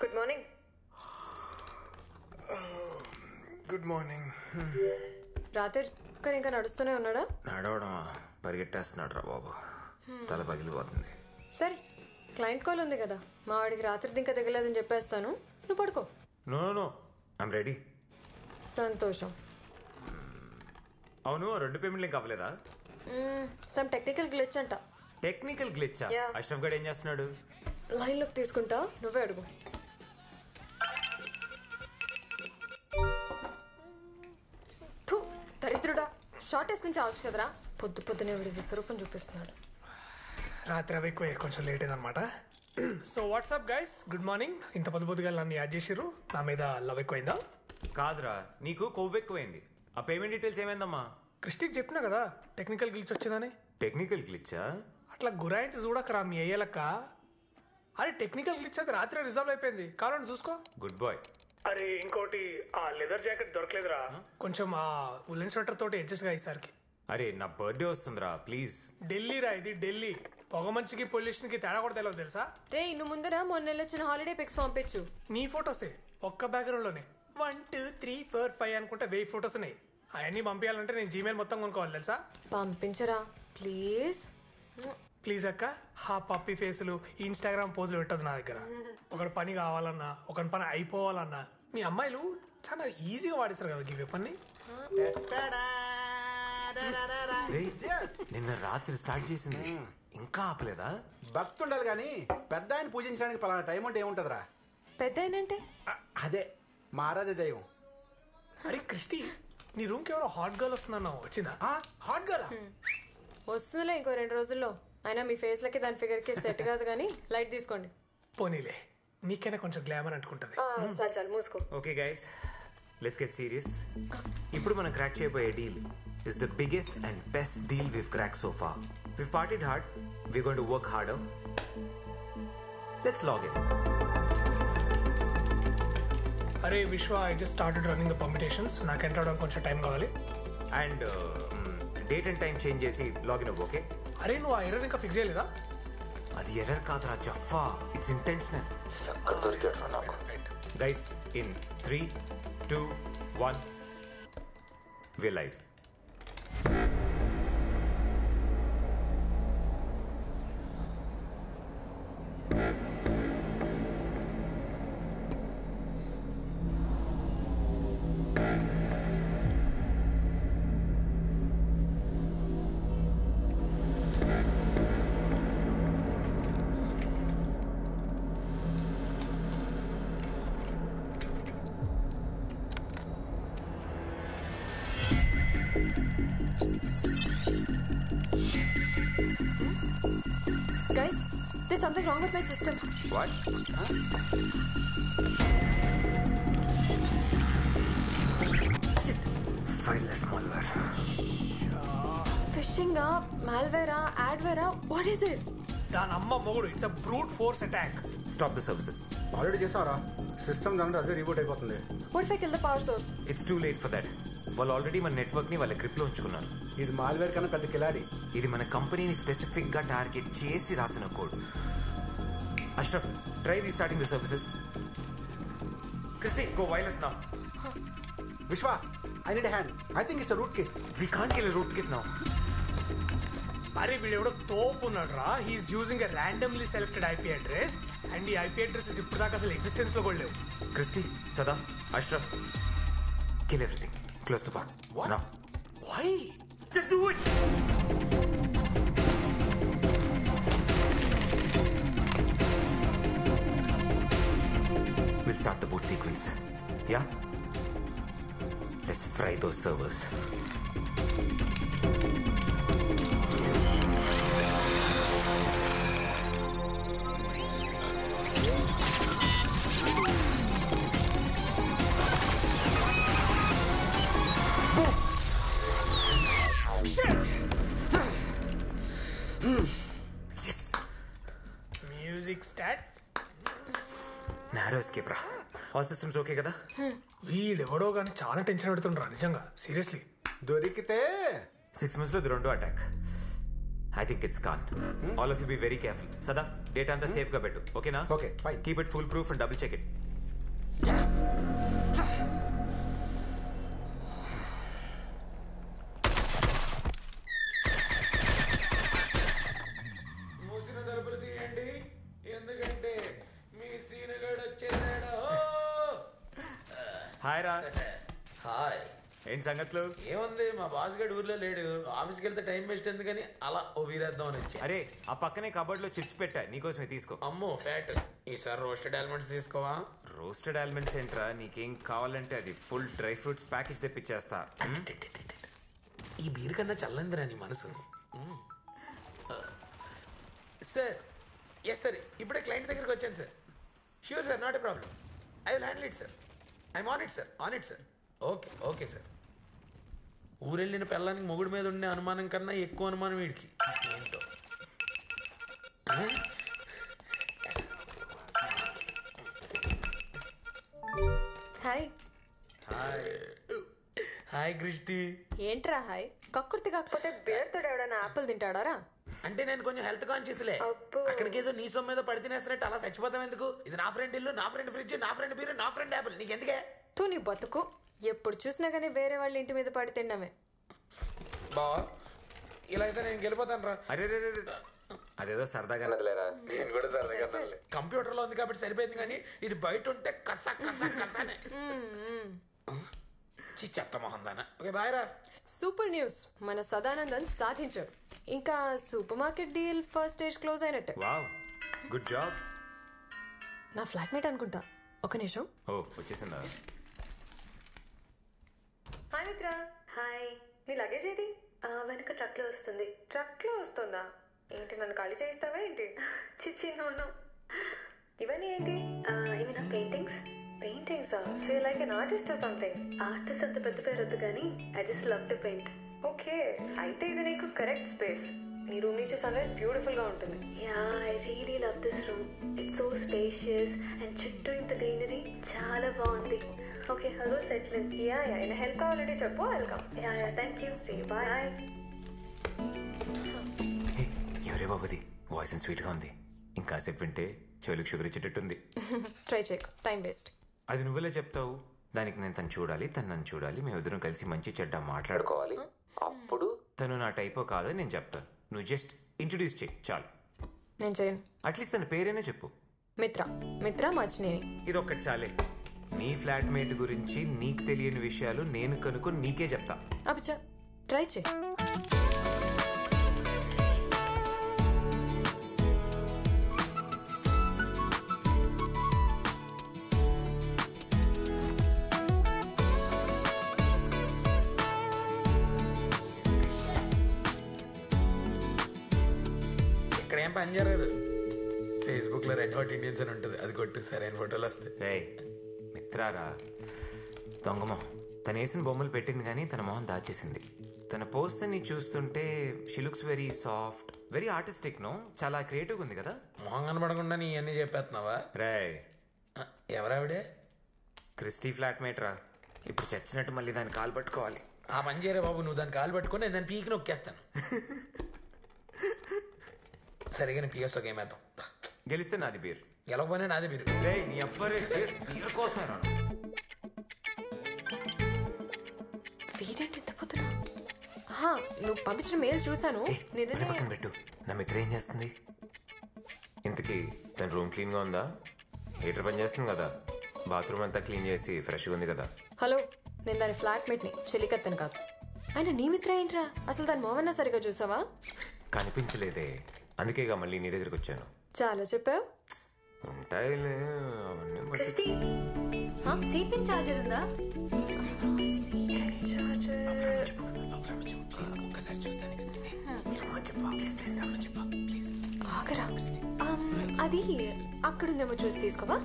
Good morning. Good morning. రాత్రి ఇంకా నడుస్తూనే ఉన్నాడా? నడవడమా, పరిగెట్టేస్తున్నాడు రా బాబు. తల పగిలిపోతుంది. సరే, క్లయింట్ కాల్ ఉంది కదా, మా వాడికి రాత్రి ఇంకా దిగలేదని చెప్పేస్తాను, నువ్వు పడుకో. No no, I'm ready. సంతోషం. అవును, 2 పేమెంట్లు ఇంకా అవ్వలేదా? సమ్ టెక్నికల్ గ్లిచ్ అంట. Technical glitch? అష్రఫ్ గడ్ ఏం చేస్తున్నాడు? లైన్ లోకి తీసుకుంటా, నువ్వే అడుగు. దరిద్రుడా, షార్ట్ వేసుకుని చావచ్చు కదరా. పొద్దునే వీడి విశ్వరూపం చూపిస్తున్నాడు. రాత్రి అవి ఎక్కువ, కొంచెం లేట్ అయిందనమాట. So WhatsApp guys, good morning. ఇంత పొద్దుగా నన్ను యాడ్ చేసిర్రు, నా మీద లవ్ ఎక్కువైందా? కాదురా, నీకు కొవ్వు ఎక్కువైంది. ఆ పేమెంట్ డీటెయిల్స్ ఏమైందమ్మా? క్రిస్టిక్ చెప్పినా కదా టెక్నికల్ గ్లిచ్ వచ్చిందని. టెక్నికల్ గ్లిచ్చా? అట్లా గురాయించి చూడకరా మీ అయ్యేలక్క. అరే టెక్నికల్ గ్లిచ్ అది రాత్రి రిజాల్వ్ అయిపోయింది, కావాలని చూసుకో. Good boy. అరే ఇంకోటి, ఆ లెదర్ జాకెట్ దొరకలేదురా, కొంచెం ఆ ఉలెన్ స్వెటర్ తోటి అడ్జస్ట్ గా ఈసారికి. అరే నా బర్త్డే వస్తుందిరా, ప్లీజ్. ఢిల్లీ రా ఇది, ఢిల్లీ. పొగ మంచికి పొల్యూషన్ కి తేడా కూడా తెలియదు తెలుసా? రే నువ్వు ముందర మొన్న వచ్చిన హాలిడే పిక్స్ పంపించు. నీ ఫొటోసే ఒక్క బ్యాక్గ్రౌండ్ లోనే 1 2 3 4 5 అనుకుంటే 1000 ఫొటోస్ ఉన్నాయి. అవన్నీ పంపించాలంటే నేను జీమెయిల్ మొత్తం కొనుక్కోవాలి తెలుసా? పంపించరా ప్లీజ్. ప్లీజ్ అక్క, హా పప్పి ఫేసులు ఇన్స్టాగ్రామ్ పోజులు పెట్టదు నా దగ్గర. ఒకటి పని కావాలన్నా, ఒకటి పని అయిపోవాలన్నా మీ అమ్మాయిలు చాలా ఈజీగా వాడేస్తారు కదా ఈ పని. నిన్న రాత్రి స్టార్ట్ చేసింది, ఇంకా ఆపలేదా? భక్తి ఉండాలి కానీ పెద్ద ఆయన పూజించడానికి పలానా టైం అంటే ఏముంటదిరా? పెద్ద ఏంటంటే అదే మారాదే దైవం. అరే క్రిస్టి, నీ రూమ్ కి ఎవరో హాట్ గర్ల్ వస్తుందన్నావు, వచ్చిందా? హాట్ గర్ల్ వస్తుందిలే ఇంకో 2 రోజుల్లో. అయినా మీ ఫేస్ లకి దాని ఫిగర్ కి సెట్ కాదు కానీ లైట్ తీసుకోండి. పోనీలే, నీకైనా కొంచెం గ్లామర్ అంటుకుంటది. చాలు మూసుకో. Okay guys, let's get serious. ఇప్పుడు మనం క్రాక్ చేయబోయే deal is the biggest and best deal we've cracked so far. We've partied hard, we're going to work harder. Let's log in. అరే విశ్వ, I just started running the permutations. నాకు enter అవడానికి కొంచెం time కావాలి. And date and time change చేసి login అవ్వు, okay? అరే నువ్వు ఆ ఎర్రర్ ఇంకా ఫిక్స్ చేయలేదా? అది ఎర్రర్ కాదురా జఫా, it's intentional. Guys, in 3 2 1 we're live. Guys, there's something wrong with my system. What? Shit. Fileless malware. Phishing, malware, adware, what is it? దాని అమ్మ మొగుడు, it's a brute force attack. Stop the services. Already చేసావరా? System దాంట్లో అదే reboot అయిపోతుంది. What if I kill the power source? It's too late for that. వాళ్ళు already మన network ని వాళ్ళ గ్రిప్ లో ఉంచుకున్నారు. ఇది మాల్వేర్ కన్నా పెద్ద కిలాడి. ఇది మన కంపెనీని స్పెసిఫిక్ గా టార్గెట్ చేసి రాసిన code. Ashraf, try restarting the services. Christy, go wireless now. Vishwa, I need hand. I think it's rootkit. We can't kill rootkit now. అరే వీడెవడో తోపు ఉన్నాడు రా. He's using a randomly selected IP address and ఈ IP addresses ఇప్పుడు దాకా అసలు existence లో కూడా లేవు. Christy, Sada, Ashraf, kill everything. Close the bar. What? Now. Why? Just do it! We'll start the boot sequence. Yeah? Let's fry those servers. Music start. Narrow escape రా. All systems okay కదా? వీడెవడో కానీ చాలా టెన్షన్ పెడుతుండ్రా నిజంగా, seriously. దొరికితే 6 months లో ఇది రెండో అటాక్. I think it's con. All of you be very careful. సదా డేటా అంతా సేఫ్ గా పెట్టు, ఓకేనా? Okay, fine. Keep it full proof and double check it. మూసిన తలుపులు తీయండి, ఎందుకంటే మీ సీనుగాడు వచ్చేసాడు. హాయ్ రా. హాయ్. ఏంటి సంగతులు? ఏముంది, మా బాస్ గడు ఊర్లో లేడు. ఆఫీస్కి వెళ్తే టైం వేస్ట్ ఎందుకని అలా ఓ వీరేద్దాం అని వచ్చా. అరే ఆ పక్కనే కబోర్డ్ లో చిప్స్ పెట్టా, నీకోసమే తీసుకో. అమ్మో ఫ్యాట్. ఈసారి రోస్టెడ్ ఆల్మండ్స్ తీసుకోవా? రోస్టెడ్ ఆల్మండ్స్ ఏంట్రా, నీకేం కావాలంటే అది ఫుల్ డ్రై ఫ్రూట్స్ ప్యాకేజ్ తెప్పించేస్తా. ఈ బీర్ కన్నా చల్లందిరా నీ మనసు. సార్, ఎస్ సార్, ఇప్పుడే క్లయింట్ దగ్గరికి వచ్చాను sir. Sure sir, not a problem. I will handle it sir. I'm on it sir, on it sir. Okay okay sir. ఊరెళ్ళిన పిల్లానికి మొగుడు మీద ఉండే అనుమానం కన్నా ఎక్కువ అనుమానం వీడికి. ఏంటో. హాయ్. Hi Christy. ఏంట్రా హాయ్? కక్కుర్తి కాకపోతే బేర్తో ఎవడన్నా యాపిల్ తింటాడారా? అంటే నేను కొంచెం హెల్త్ కాన్షియస్లే. అబ్బో. అక్కడికి ఏదో నీ సొమ్ము మీద పడి తినేస్తున్నట్టు అలా చచ్చిపోతాం ఎందుకు? ఇది నా ఫ్రెండ్ ఇల్లు, నా ఫ్రెండ్ ఫ్రిడ్జ్, నా ఫ్రెండ్ బీరు, నా ఫ్రెండ్ యాపిల్. నీకెందుకే? తూ నీ బతుకు. ఎప్పుడు చూసినా కానీ వేరే వాళ్ళ ఇంటి మీద పడి తిన్నామే. బావా, ఇలా అయితే నేను గెలిపోతాను రా. అరే రే రే రే. అదేదో సరదాగా నదిలేరా. నేను కూడా సరదాగా కంప్యూటర్ లో ఉంది కాబట్టి సరిపోయింది, కానీ ఇది బయట ఉంటే కస కస కసనే. చెత్త మొహం దానా. ఓకే బాయ్ రా. సూపర్ న్యూస్, మన సదానందన్ సాధించాడు. ఇంకా supermarket deal first stage close అయినట్టే. Wow, good job. నా ఫ్లాట్మేట్ అనుకుంటా. ఒక నిమిషం. ఓ వచ్చేసిందా? హాయ్ మిత్ర. హాయ్. నీ లగేజ్ ఏది? వెనక ట్రక్ లో వస్తుంది. ట్రక్ లో వస్తుందా? ఏంటి, నన్ను ఖాళీ చేయిస్తావా ఏంటి? చిచ్చి నోను. ఇవన్నీ ఏంటి? ఇవి నా paintings. Paintings. So like an artist or something. Artist అంత పెద్ద పేరు వద్దు కానీ I just love to paint. Okay, అయితే ఇది నీకు కరెక్ట్ స్పేస్. నీ రూమ్ నుంచి సన్ రైజ్ బ్యూటిఫుల్ గా ఉంటుంది. Yeah, I really love this room. It's so spacious and చుట్టూ ఇంత గ్రీనరీ చాలా బాగుంది. Okay, hello settle in. Yeah yeah, ఏమైనా హెల్ప్ కావాలంటే చెప్పు, welcome. Yeah yeah, thank you. Bye. ఎవరే బాబుది? వాయిస్ అండ్ స్వీట్ గా ఉంది. ఇంకాసేపు వింటే చెవులకు షుగర్ ఇచ్చేటట్టుంది. ట్రై చేయకు, టైం వేస్ట్. అది నువ్వెలా చెప్తావు? దానికి నేను తను చూడాలి, తను నన్ను చూడాలి, మేమిద్దరం కలిసి మంచి చెడ్డ మాట్లాడుకోవాలి. అప్పుడు తను నా టైపో కాదని నేను చెప్తాను. నువ్వు జస్ట్ ఇంట్రడ్యూస్ చేయి చాలు. నేను చేయను. అట్లీస్ట్ తన పేరేనే చెప్పు. మిత్ర. మిత్ర మచ్చినేని. ఇది ఒక్కటి చాలే. నీ ఫ్లాట్మేట్ గురించి నీకు తెలియని విషయాలు నేను కనుక్కొని నీకే చెప్తా. అబ్బా, ట్రై చేయి. ఇక్కడ ఏం పని జరగదు. ఫేస్బుక్ లో రెడ్ హాట్ ఇండియన్స్ అని ఉంటుంది, అది కొట్టు, సరైన ఫోటోలు వస్తాయి. రే మిత్రారా, దొంగమొహం. తను వేసిన బొమ్మలు పెట్టింది కానీ తన మొహం దాచేసింది. తన పోస్ట్ ని చూస్తుంటే she looks very soft, very artistic. No, చాలా క్రియేటివ్ ఉంది కదా. మొహం కనబడకుండా నీ అన్నీ చెప్పేస్తున్నావా? రే, ఎవరావిడే? క్రిస్టీ ఫ్లాట్మేట్ రా. ఇప్పుడు చచ్చినట్టు మళ్ళీ దాన్ని కాలు పట్టుకోవాలి. ఆ పని చేయరే బాబు, నువ్వు దాన్ని కాలు పట్టుకొని నేను దాన్ని పీకి నొక్కేస్తాను. సరిగా పిఎస్ ఒక ఏమేద్దాం. గెలిస్తే నాది బీర్, గెలవకపోయినా నాదే మీరు. రే నీ అబ్బరే బీర్ కోసం రా. వీడేంటి ఎంత పొద్దున? నువ్వు పంపించిన మెయిల్ చూసాను. పని పక్కన పెట్టు. నా మిత్ర ఏం చేస్తుంది ఇంతకీ? తన రూమ్ క్లీన్ గా ఉందా? హీటర్ పని చేస్తుంది కదా, బాత్రూమ్ అంతా క్లీన్ చేసి ఫ్రెష్గా ఉంది కదా. హలో, నేను దాని ఫ్లాట్మేట్ని, చెలికత్తను కాదు. ఆయన నీ మిత్ర ఏంట్రా? అసలు దాని మొహన్నా సరిగా చూసావా? కనిపించలేదే, అందుకేగా మళ్ళీ నీ దగ్గరికి వచ్చాను. చాలా చెప్పావు. ఉంటాయిలే అవన్నీ. క్రిస్టీ, సీట్ పిన్ చార్జర్ ఉందా? ఆగరా, అది అక్కడుందేమో చూసి తీసుకోవా.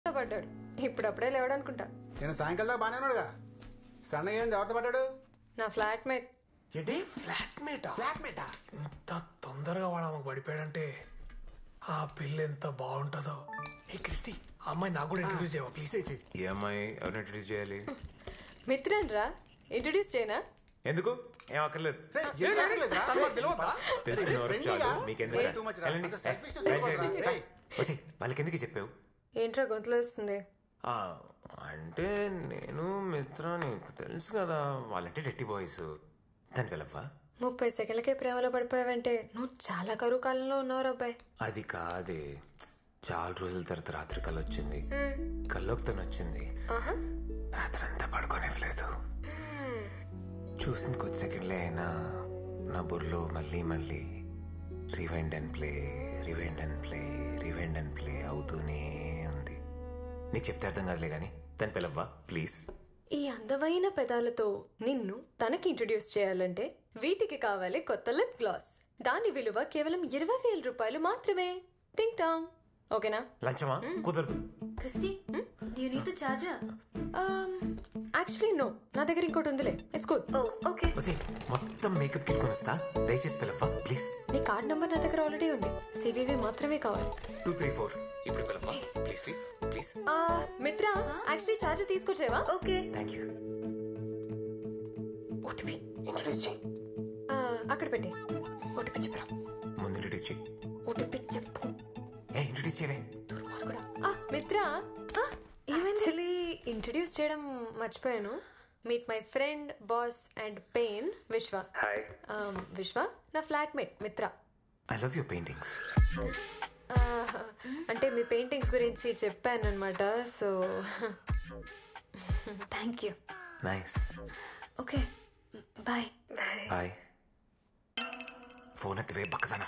పడ్డాడు, ఇప్పుడప్పుడే లేవడనుకుంటా. నేను సాయంకాలం దాకా బాగానే ఉన్నాడుగా. సన్నగా ఏం ఎవరితో పడ్డాడు? నా ఫ్లాట్మేట్. ఏంటి ఫ్లాట్మేటా? ఫ్లాట్మేటా? ఇంత తొందరగా వాడు ఆమెకు పడిపోయాడంటే ఆ పిల్ల ఎంత బాగుంటుందో. ఏ క్రిస్టి, ఆ అమ్మాయి నాకు కూడా ఇంట్రడ్యూస్ చేయవా ప్లీజ్? ఈ అమ్మాయి ఎవరిని ఇంట్రడ్యూస్ చేయాలి? మిత్రన్ రా, ఇంట్రడ్యూస్ చేయనా? ఎందుకు ఏం అక్కర్లేదు రేయ్, ఎందుకు ఆగలేదురా? తెలిసిన వరకు చాలు. మీకెందుకు Way too much రా. వెళ్ళండి. అంత selfishness వెళ్ళండి. అయిపోతుందిరా. రేయ్. వసి, వాళ్ళకి ఎందుకు చెప్పావు? ఏంట్రా గొంతులో వస్తుంది? ఆ, అంటే నేను మిత్ర నీకు తెలుసు కదా, వాళ్ళంటే డెట్టి బాయ్స్. దానికి వెళ్ళవా? 30 సెకండ్లకే ప్రేమలో పడిపోయావంటే నువ్వు చాలా కరువు కాలంలో ఉన్నావు అబ్బాయి. అది కాదే, చాలా రోజుల తర్వాత రాత్రి కళ్ళు వచ్చింది. కల్లోకి తను వచ్చింది. రాత్రి అంతా పడుకోనివ్వలేదు. చూసింది కొద్ది సెకండ్లే అయినా నా బుర్రలో మళ్ళీ మళ్ళీ rewind and play, rewind and play, rewind and play అవుతూనే ఉంది. నీకు చెప్తే అర్థం కాదులే కానీ దాని పిలవ్వా ప్లీజ్. ఈ అందమైన పెదాలతో నిన్ను తనకి ఇంట్రడ్యూస్ చేయాలంటే వీటికి కావాలి కొత్త లిప్ గ్లాస్. దాని విలువ కేవలం 20,000 రూపాయలు మాత్రమే. టింగ్ టాంగ్. ఓకేనా? లంచమా? కుదరదు. Christy, do you need the charger? Actually no, నా దగ్గర ఇంకోటి ఉందిలే. It's good. Oh, okay. Vasi, మొత్తం మేకప్ కిట్ కొనిస్తా, దయచేసి పిలవ్వా ప్లీజ్. నీ కార్డ్ నంబర్ నా దగ్గర ఆల్రెడీ ఉంది. సివివి మాత్రమే కావాలి. 234 ఇప్పుడు పిలవ్వా please please please. Mitra, actually charger తీసుకొచ్చేవా? Okay. Thank you. OTP introduce చేయి. అక్కడ పెట్టే. ఓటీపీ చెప్పరా? ముందు ఇంట్రడ్యూస్ చేయి. ఓటీపీ చెప్పు. ఇంట్రడ్యూస్ చేయవే. మిత్ర, యాక్చువల్లీ ఇంట్రడ్యూస్ చేయడం మర్చిపోయాను. Meet my friend, boss and pain, Vishwa. Hi. Vishwa నా flatmate Mitra. I love your paintings. అంటే మీ పెయింటింగ్స్ గురించి చెప్పాను అనమాట. So Thank you. Nice. Okay. Bye. Bye. Phone ఎత్తివే బక్కదనా.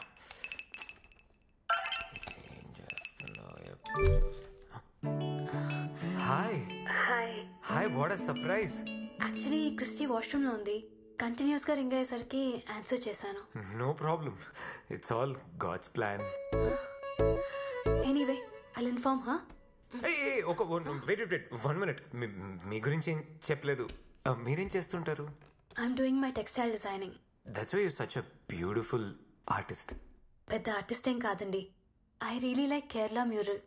ఏం చేస్తున్నావు? Hi. Hi. Hi, what a surprise. Actually, Christy washroom లో ఉంది. కంటిన్యూస్ గా రింగ్ అయ్యేసరికి ఆన్సర్ చేశాను. No problem, it's all God's plan. Anyway, I'll inform her. ఒక వెయిట్ 1 minute. మీ గురించి ఏం చెప్పలేదు. మీరేం చేస్తుంటారు? I'm doing my textile designing. That's why you such a beautiful artist. పెద్ద ఆర్టిస్ట్ ఏం కాదండి. I really like Kerala mural.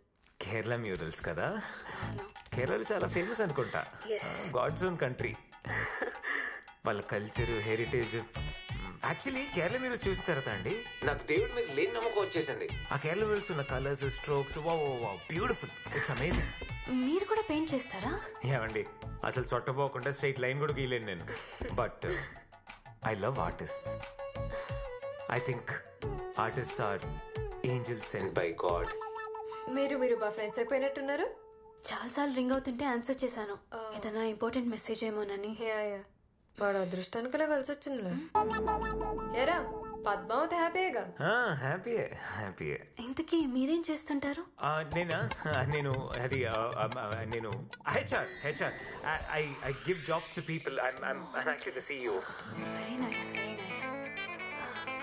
Kerala murals కదా? కేరళలో చాలా ఫేమస్ అనుకుంటా. God's own country. వాళ్ళ culture, heritage. Actually Kerala murals చూసిన తర్వాత అండి నాకు దేవుడి మీద లేని నమ్మకం వచ్చేసింది. ఆ కేరళ మ్యూరల్స్ ఉన్న colours, strokes, beautiful. It's amazing. మీరు కూడా పెయింట్ చేస్తారా? ఏమండి, అసలు చొట్టపోకుండా స్ట్రైట్ లైన్ కూడా గీయలేను నేను. But I love artists. I think artists are angels sent by God. మీరు బా ఫ్రెండ్స్ అయిపోయినట్టున్నారు. చాలాసార్లు రింగ్ అవుతుంటే ఆన్సర్ చేశాను. ఏదైనా ఇంపార్టెంట్ మెసేజ్ ఏమోనని. యా వాడు అదృష్టానికిలా కలిసి వచ్చిందిలే. ఏరా పద్మావతి హ్యాపీగా? హ్యాపీయే హ్యాపీయే. ఇంతకీ మీరేం చేస్తుంటారు? నేను అది నేను HR. I give jobs to people. I'm actually the CEO. Very nice, very nice.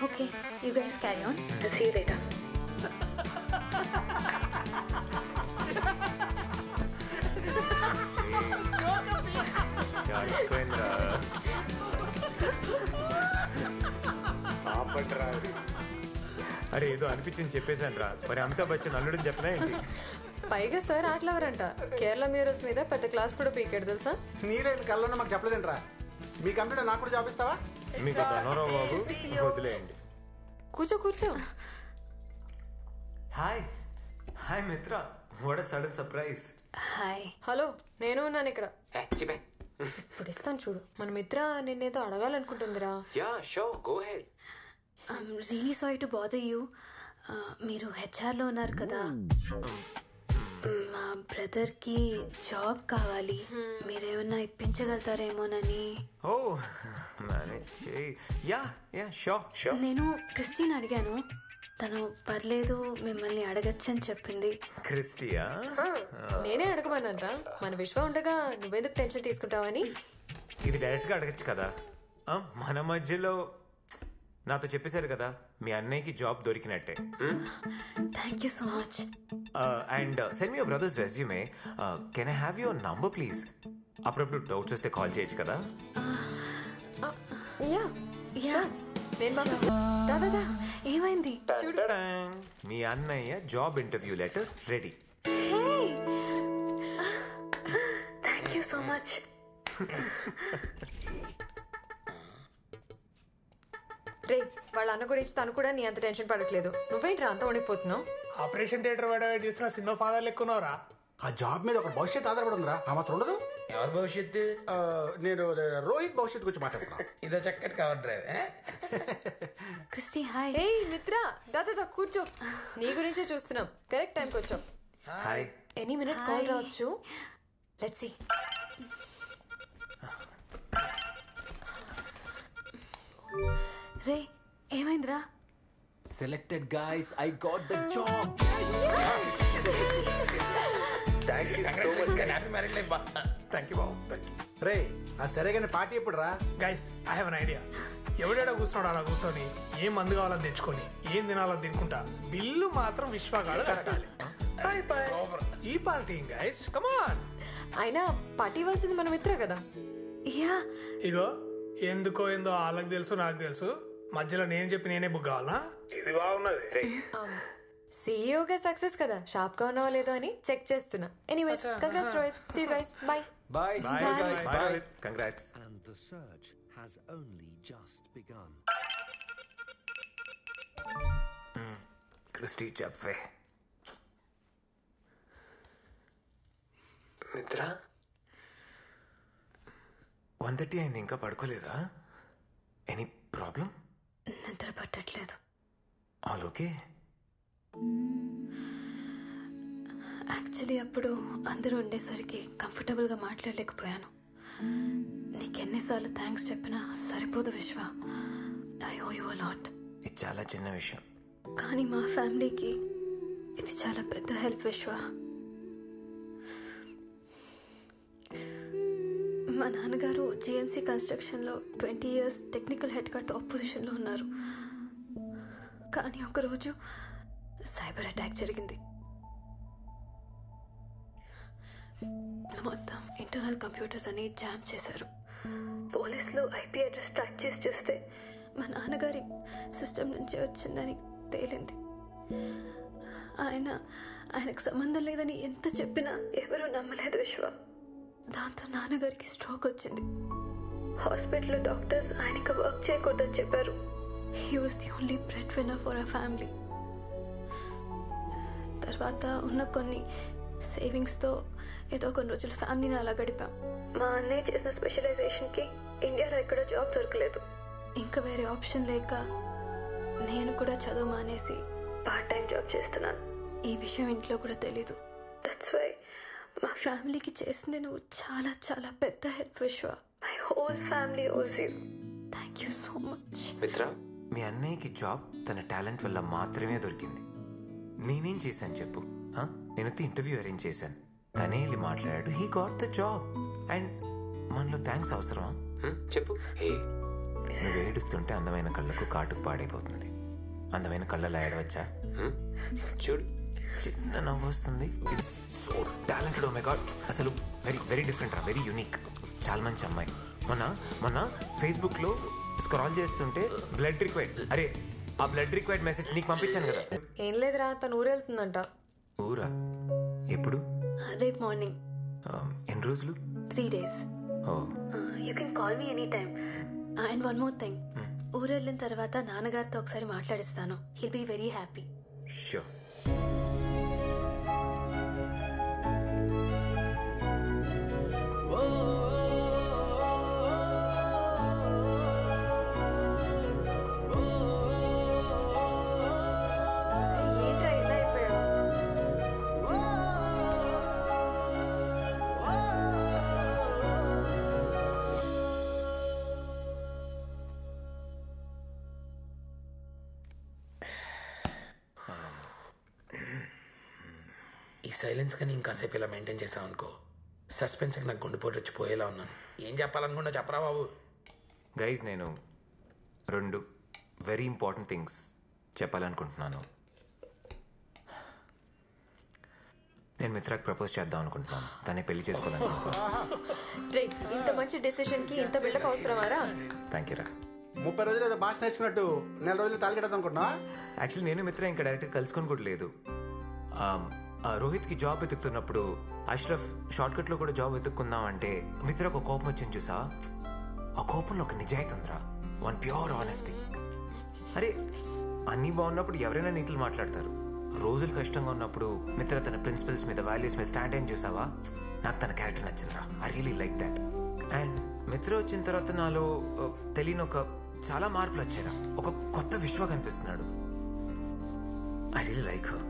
Okay, you guys carry on. I'll see you later. అరే ఏదో అనిపించింది చెప్పేశాను రా. మరి అమితాబ్ బచ్చన్ అల్లుడని చెప్పలే ఏంటి? పైగా సార్ ఆటలవరంట. కేరళ మ్యూరల్స్ మీద పెద్ద క్లాస్ కూడా పీకాడు తెలుసా? నీరేం కళ్ళలో మాకు చెప్పలేదంట్రా. మీ కంప్యూటర్ నాకు కూడా జాబ్ ఇస్తావా? మీకు ధనోరావు బాబు వదిలేయండి. కూర్చో. Hi Mitra, what a sudden surprise. Hi. Hello, నేను ఉన్నాను ఇక్కడ. ఇప్పుడు ఇస్తాను చూడు. మన మిత్ర నిన్నేదో అడగాలనుకుంటుందిరా. Yeah sure, go ahead. I'm really sorry to bother you. మీరు హెచ్ఆర్లో ఉన్నారు కదా, మా బ్రదర్కి జాబ్ కావాలి. మీరేమన్నా ఇప్పించగలుగుతారేమోనని. ఓ మేనేజ్ చేయి. Yeah sure. నేను క్రిస్టిన్ అడిగాను. తను పర్లేదు మిమ్మల్ని అడగచ్చని చెప్పింది. క్రిస్టియా? నేనే అడగమన్నానరా. మన విశ్వ ఉండగా నువ్వెందుకు టెన్షన్ తీసుకుంటావని. ఇది డైరెక్ట్ గా అడగచ్చు కదా. మన మధ్యలో నాతో చెప్పేశారు కదా, మీ అన్నయ్యకి జాబ్ దొరికినట్టే. Thank you so much. And send me your brother's resume. Can I have your number please? అప్పుడప్పుడు డౌట్స్ వస్తే కాల్ చేయొచ్చు కదా. యా నేను ఏమైంది? మీ అన్నయ్య job interview letter ready. Thank you so much. రే వాళ్ళ అన్న గురించి తను కూడా నీ అంత టెన్షన్ పడట్లేదు. నువ్వేంట్రా అంత వణికిపోతున్నావు? ఆపరేషన్ థియేటర్ వాడు చేస్తున్న సినిమా ఫాదర్ లెక్కున్నావురా. ఆ జాబ్ మీద ఒక భవిష్యత్తు ఆధారపడి ఉందిరా. ఆ మాత్రం ఉండదు. ఎవరి భవిష్యత్తు? నేను రోహిత్ భవిష్యత్తు గురించి మాట్లాడుతున్నా. ఇదో చక్కటి కవర్ డ్రైవ్. Christy hi. ఏ మిత్ర దాదా కూర్చో. నీ గురించే చూస్తున్నాం. కరెక్ట్ టైంకి వచ్చాం. హాయ్. ఎనీ మినిట్ కాల్ రావచ్చు. Let's see. రే ఏమైందిరా? Selected guys, I got the job. Thank you so much. Happy marriage life బా. థ్యాంక్ యూ బాబు. రే ఆ సరేగానే పార్టీ ఎప్పుడు రా? Guys I have an idea. ఎవడేడా కూర్చున్నాడు అలా కూర్చొని ఏం మందు కావాలని తెచ్చుకొని ఏం తినాలో తినుకుంటా బిల్లు మాత్రం విశ్వగాడు కట్టాలి. Bye bye. ఈ పార్టీ గైస్ కమాన్. అయినా పార్టీ ఇవ్వాల్సింది మన మిత్ర కదా. యా ఇగో ఎందుకో ఏందో వాళ్ళకి తెలుసు నాకు తెలుసు. మధ్యలో నేను చెప్పి నేనే బుక్ కావాలా? ఇది బాగున్నది. సీఈఓగా సక్సెస్ కదా, షాప్ గా ఉన్నావో లేదో అని చెక్ చేస్తున్నా. Anyways congrats Rohit. See you guys. Bye. Bye. Bye guys. Bye. Congrats. And the surge has only just begun. Christy చెప్పే. మిత్ర 1:30 అయింది, ఇంకా పడుకోలేదా? Any problem? నిద్ర పట్టట్లేదు. All okay? యాక్చువల్లీ అప్పుడు అందరూ ఉండేసరికి కంఫర్టబుల్గా మాట్లాడలేకపోయాను. నీకెన్నిసార్లు థ్యాంక్స్ చెప్పినా సరిపోదు Vishwa. I owe you a lot. ఇది చాలా చిన్న విషయం. కానీ మా ఫ్యామిలీకి ఇది చాలా పెద్ద హెల్ప్ విశ్వ. మా నాన్నగారు జిఎంసీ కన్స్ట్రక్షన్లో 20 years టెక్నికల్ హెడ్గా టాప్ పొజిషన్లో ఉన్నారు. కానీ ఒకరోజు సైబర్ అటాక్ జరిగింది. మొత్తం ఇంటర్నల్ కంప్యూటర్స్ అని జామ్ చేశారు. పోలీసులు ఐపీ అడ్రస్ ట్రాక్ చేసి చూస్తే మా నాన్నగారి సిస్టమ్ నుంచి వచ్చిందని తేలింది. ఆయనకు సంబంధం లేదని ఎంత చెప్పినా ఎవరూ నమ్మలేదు విశ్వ. దాంతో నాన్నగారికి స్ట్రోక్ వచ్చింది. హాస్పిటల్లో డాక్టర్స్ ఆయనకి వర్క్ చేయకూడదని చెప్పారు. He was the only bread winner for our family. తర్వాత ఉన్న కొన్ని సేవింగ్స్తో ఏదో కొన్ని రోజులు ఫ్యామిలీని అలా గడిపాం. మా అన్నయ్య చేసిన స్పెషలైజేషన్కి ఇండియాలో ఎక్కడ జాబ్ దొరకలేదు. ఇంకా వేరే ఆప్షన్ లేక నేను కూడా చదువు మానేసి పార్ట్ టైం జాబ్ చేస్తున్నాను. ఈ విషయం ఇంట్లో కూడా తెలీదు. దట్స్ వై మా ఫ్యామిలీకి చేసింది నువ్వు చాలా చాలా పెద్ద హెల్ప్ విశ్వ. మై హోల్ ఫ్యామిలీ ఓస్ you. Thank you so much. మిత్ర, మీ అన్నయ్యకి జాబ్ తన టాలెంట్ వల్ల మాత్రమే దొరికింది. నేనేం చేశాను చెప్పు? నేను ఇంటర్వ్యూ అరేంజ్ చేశాను, తనే వెళ్ళి మాట్లాడాడు. He got the job. And మనలో థ్యాంక్స్ అవసరమా చెప్పు? నువ్వు ఏడుస్తుంటే అందమైన కళ్ళకు కాటుకు పాడైపోతుంది. అందమైన కళ్ళలా ఏడవచ్చా? చూడు, చిన్న నవ్వు వస్తుంది. It's so talented. Oh my God, అసలు వెరీ వెరీ డిఫరెంట్ రా, వెరీ యూనిక్. చాలా మంచి అమ్మాయి. మొన్న ఫేస్బుక్ లో స్క్రాల్ చేస్తుంటే బ్లడ్ రిక్వైర్డ్, అరే ఆ బ్లడ్ రిక్వైర్డ్ మెసేజ్ నీకు పంపించాను కదా. ఏం లేదురా, తను ఊరెళ్తుందంట. ఊరా? ఎప్పుడు? రేపు మార్నింగ్. ఎన్ని రోజులు? 3 days. Oh, you can call me any time. And one more thing, ఊరు వెళ్ళిన తర్వాత నాన్నగారితో ఒకసారి మాట్లాడిస్తాను. He'll be very happy. Sure. ఏంట్రా ఇలా అయిపోయావు? ఈ సైలెన్స్ కానీ ఇంకాసేపు ఇలా మెయింటైన్ చేసాం అనుకో, సస్పెన్స్కి నాకు గుండెపోటు వచ్చి పోయేలా ఉన్నాను. ఏం చెప్పాలనుకున్నా చెప్పరా బాబు. గైజ్, నేను 2 వెరీ ఇంపార్టెంట్ థింగ్స్ చెప్పాలనుకుంటున్నాను. నేను మిత్రాకి ప్రపోజ్ చేద్దాం అనుకుంటున్నాను. తనే పెళ్లి చేసుకోవాలనుకుంటున్నాను. రే, ఇంత మంచి డెసిషన్ కి ఇంత బిల్డప్ అవసరమారా? థ్యాంక్ యూ రా. 30 రోజులు ఏదో భాష నేర్చుకున్నట్టు 4 రోజులు తాలిగడదాం అనుకుంటున్నా. యాక్చువల్లీ నేను మిత్ర ఇంకా డైరెక్ట్గా కలుసుకొని కూడా లేదు. రోహిత్కి జాబ్ వెతుకుతున్నప్పుడు అష్రఫ్ షార్ట్కట్లో కూడా జాబ్ వెతుక్కుందాం అంటే మిత్ర ఒక కోపం వచ్చింది చూసా. ఆ కోపంలో ఒక నిజాయితీ ఉందిరా, వన్ ప్యూర్ ఆనెస్టీ. అరే అన్నీ బాగున్నప్పుడు ఎవరైనా నీతులు మాట్లాడతారు. రోజులు కష్టంగా ఉన్నప్పుడు మిత్ర తన ప్రిన్సిపల్స్ మీద వాల్యూస్ మీద స్టాండ్ ఏం చూసావా? నాకు తన క్యారెక్టర్ నచ్చిందిరా. I really like that. And Mitra వచ్చిన తర్వాత నాలో తెలియని చాలా మార్పులు వచ్చారా. ఒక కొత్త విశ్వ కనిపిస్తున్నాడు. I really like her.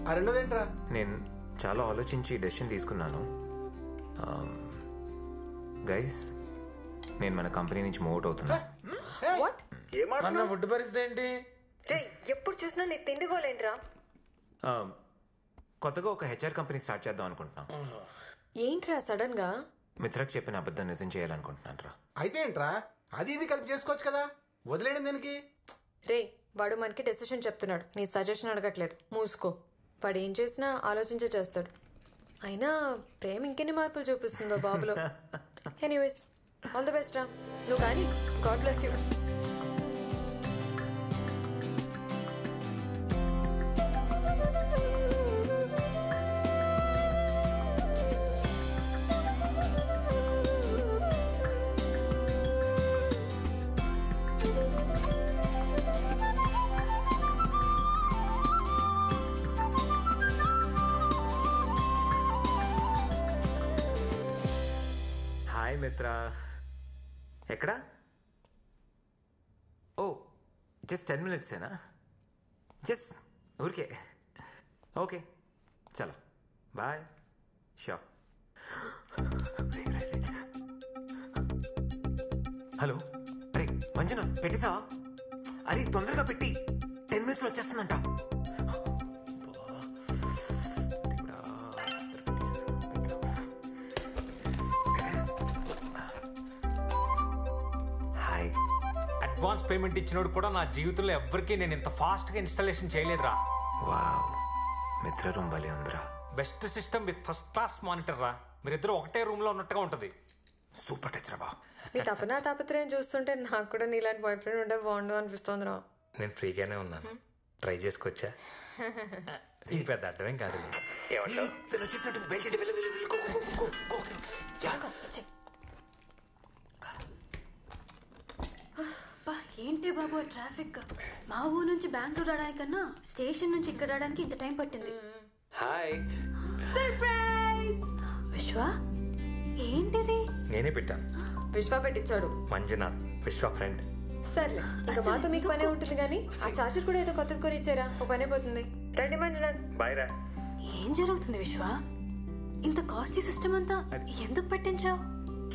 ఆ రెండోదేంట్రా? నేను చాలా ఆలోచించి డెసిషన్ తీసుకున్నాను. గైస్, నేను మన కంపెనీ నుంచి మూవ్ అవుట్ అవుతున్నా. వాట్? మన ఫుడ్ పరిస్థితి ఏంటి? రే ఎప్పుడు చూసినా నీ తిండిగోలేంట్రా? కొత్తగా ఒక హెచ్ఆర్ కంపెనీ స్టార్ట్ చేద్దాం అనుకుంటున్నాం. ఏంట్రా సడన్ గా? మిత్రకు చెప్పిన అబద్ధం నిజం చేయాలనుకుంటున్నాను రా. అయితే ఏంట్రా, అది ఇది కలిపి చేసుకోవచ్చు కదా, వదిలేయడం దేనికి? రే వాడు మనకి డెసిషన్ చెప్తున్నాడు, నీ సజెషన్ అడగట్లేదు. మూసుకో. వాడు ఏం చేసినా ఆలోచించే చేస్తాడు. అయినా ప్రేమ ఇంకెన్ని మార్పులు చూపిస్తుందో బాబులో. ఎనీవేస్, ఆల్ ది బెస్ట్ రా. నువ్వు కానీ, గాడ్ బ్లెస్ యూ. హాయ్ మిత్ర. ఎక్కడా? ఓ జస్ట్ 10 minutesేనా? జస్ట్ ఊరికే. ఓకే చలో బాయ్. షూర్. హలో రే మంజున, పెట్టేసావా? అది తొందరగా పెట్టి, 10 minutes వచ్చేస్తుందంట. అడ్వాన్స్ పేమెంట్ ఇచ్చినోడు కూడా నా జీవితంలో ఎవ్వరికీ నేను ఇంత ఫాస్ట్గా ఇన్స్టాలేషన్ చేయలేదురా. వావ్, మిత్ర రూమ్ భలే ఉందిరా. Best system with first class monitor రా. మీరిద్దరు ఒకటే రూమ్ లో ఉన్నట్టుగా ఉంటది. సూపర్ టచ్ రా బా. నీ తపనా తాపత్రయం చూస్తుంటే నాకు కూడా నీలాంటి బాయ్ ఫ్రెండ్ ఉంటే బాగుండు అనిపిస్తుంది రా. నేను ఫ్రీగానే ఉన్నాను, ట్రై చేసుకోవచ్చా? ఈ పెద్ద అడ్డమేం కాదు. వచ్చేసినట్టు బయలుదేరి ఏంటి బాబు ట్రాఫిక్? మా ఊరు నుంచి బెంగళూరు రావడానికన్నా స్టేషన్ నుంచి ఇక్కడ రావడానికి ఇంత టైం పట్టింది. హాయ్. సర్ప్రైజ్! విశ్వ, ఏంటిది? నేనే పెట్టాను. విశ్వ పెట్టించాడు. మంజునాథ్, విశ్వ ఫ్రెండ్. సర్లే, ఇంకా మాతో మీకు పనే ఉంటుంది కానీ ఆ చార్జర్ కూడా ఏదో కొత్తది కొని ఇచ్చారా, ఒక పనే పోతుంది. రండి మంజునాథ్. బాయ్ రా. ఏం జరుగుతుంది విశ్వ? ఇంత కాస్ట్లీ సిస్టమ్ అంతా ఎందుకు పెట్టించావు?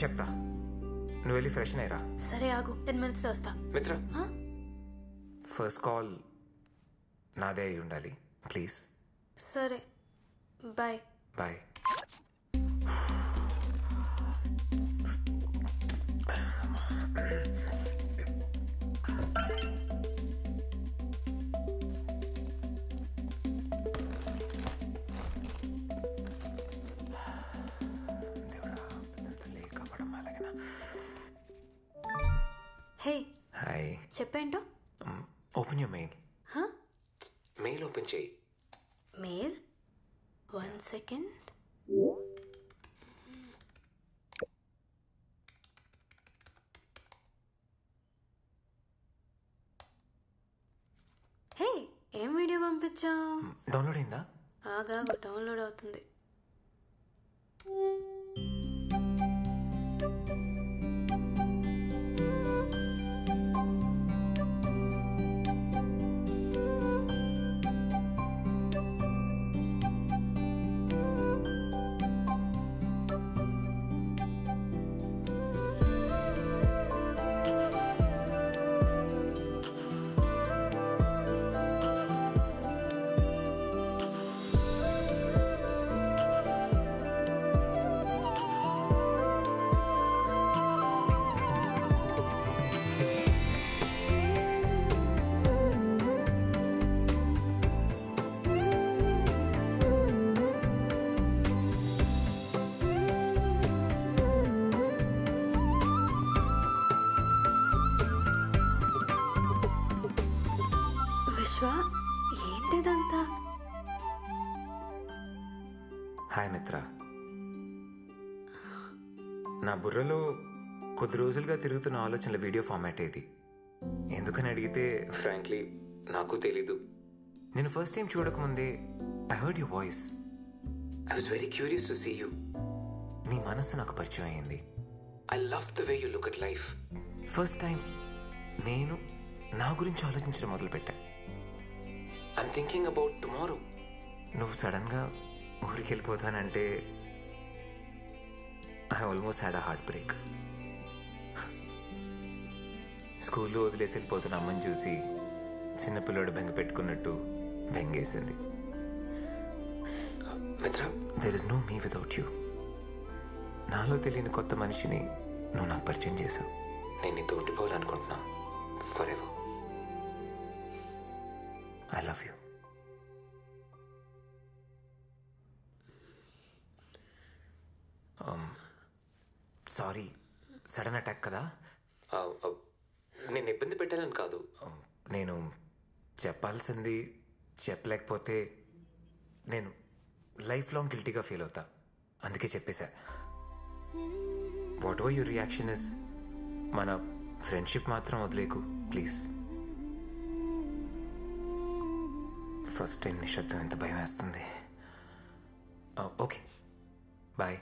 చెప్తా, నువ్వు వెళ్ళి ఫ్రెష్ అయ్యరా. సరే ఆగు, 10 minutes లో వస్తా. మిత్ర, ఫస్ట్ కాల్ నాదే అయి ఉండాలి ప్లీజ్. సరే బాయ్. బాయ్. Hey, hi. చెప్పేంటో? Open your mail. Mail open చేయి. మెయిల్? 1 second. హే, ఏం వీడియో పంపించావు? డౌన్లోడ్ అయిందా? ఆగా, డౌన్లోడ్ అవుతుంది. ఏంటిదంతా? హాయ్ మిత్ర. నా బుర్రలో కొద్ది రోజులుగా తిరుగుతున్న ఆలోచనల వీడియో ఫార్మాట్ ఏది. ఎందుకని అడిగితే ఫ్రాంక్లీ నాకు తెలీదు. నేను ఫస్ట్ టైం చూడకముందే I heard your voice. I was very curious to see you. నీ మనస్సు నాకు పరిచయం అయింది. I love the way you look at life. First time నేను నా గురించి ఆలోచించడం మొదలుపెట్టా. I'm thinking about tomorrow. నువ్వు సడన్గా ఊరికి వెళ్ళిపోతానంటే I almost had a heart break. స్కూల్లో వదిలేసి వెళ్ళిపోతున్న అమ్మని చూసి చిన్నపిల్లడు బెంగ పెట్టుకున్నట్టు బెంగేసింది. Mitra, there is no me without you. నాలో తెలియని కొత్త మనిషిని నువ్వు నాకు పరిచయం చేశావు. నేను నీతో ఉండిపోవాలనుకుంటున్నా forever. I love you. Sorry, sudden attack కదా. నేను ఇబ్బంది పెట్టాలని కాదు. నేను చెప్పాల్సింది చెప్పలేకపోతే నేను లైఫ్ లాంగ్ గిల్టీగా ఫీల్ అవుతా. అందుకే చెప్పేశా. Whatever your reaction is, మన ఫ్రెండ్షిప్ మాత్రం వదిలేకు ప్లీజ్. ఫస్ట్ టైం నిశ్శబ్దం ఎంత భయం వేస్తుంది. Okay, bye.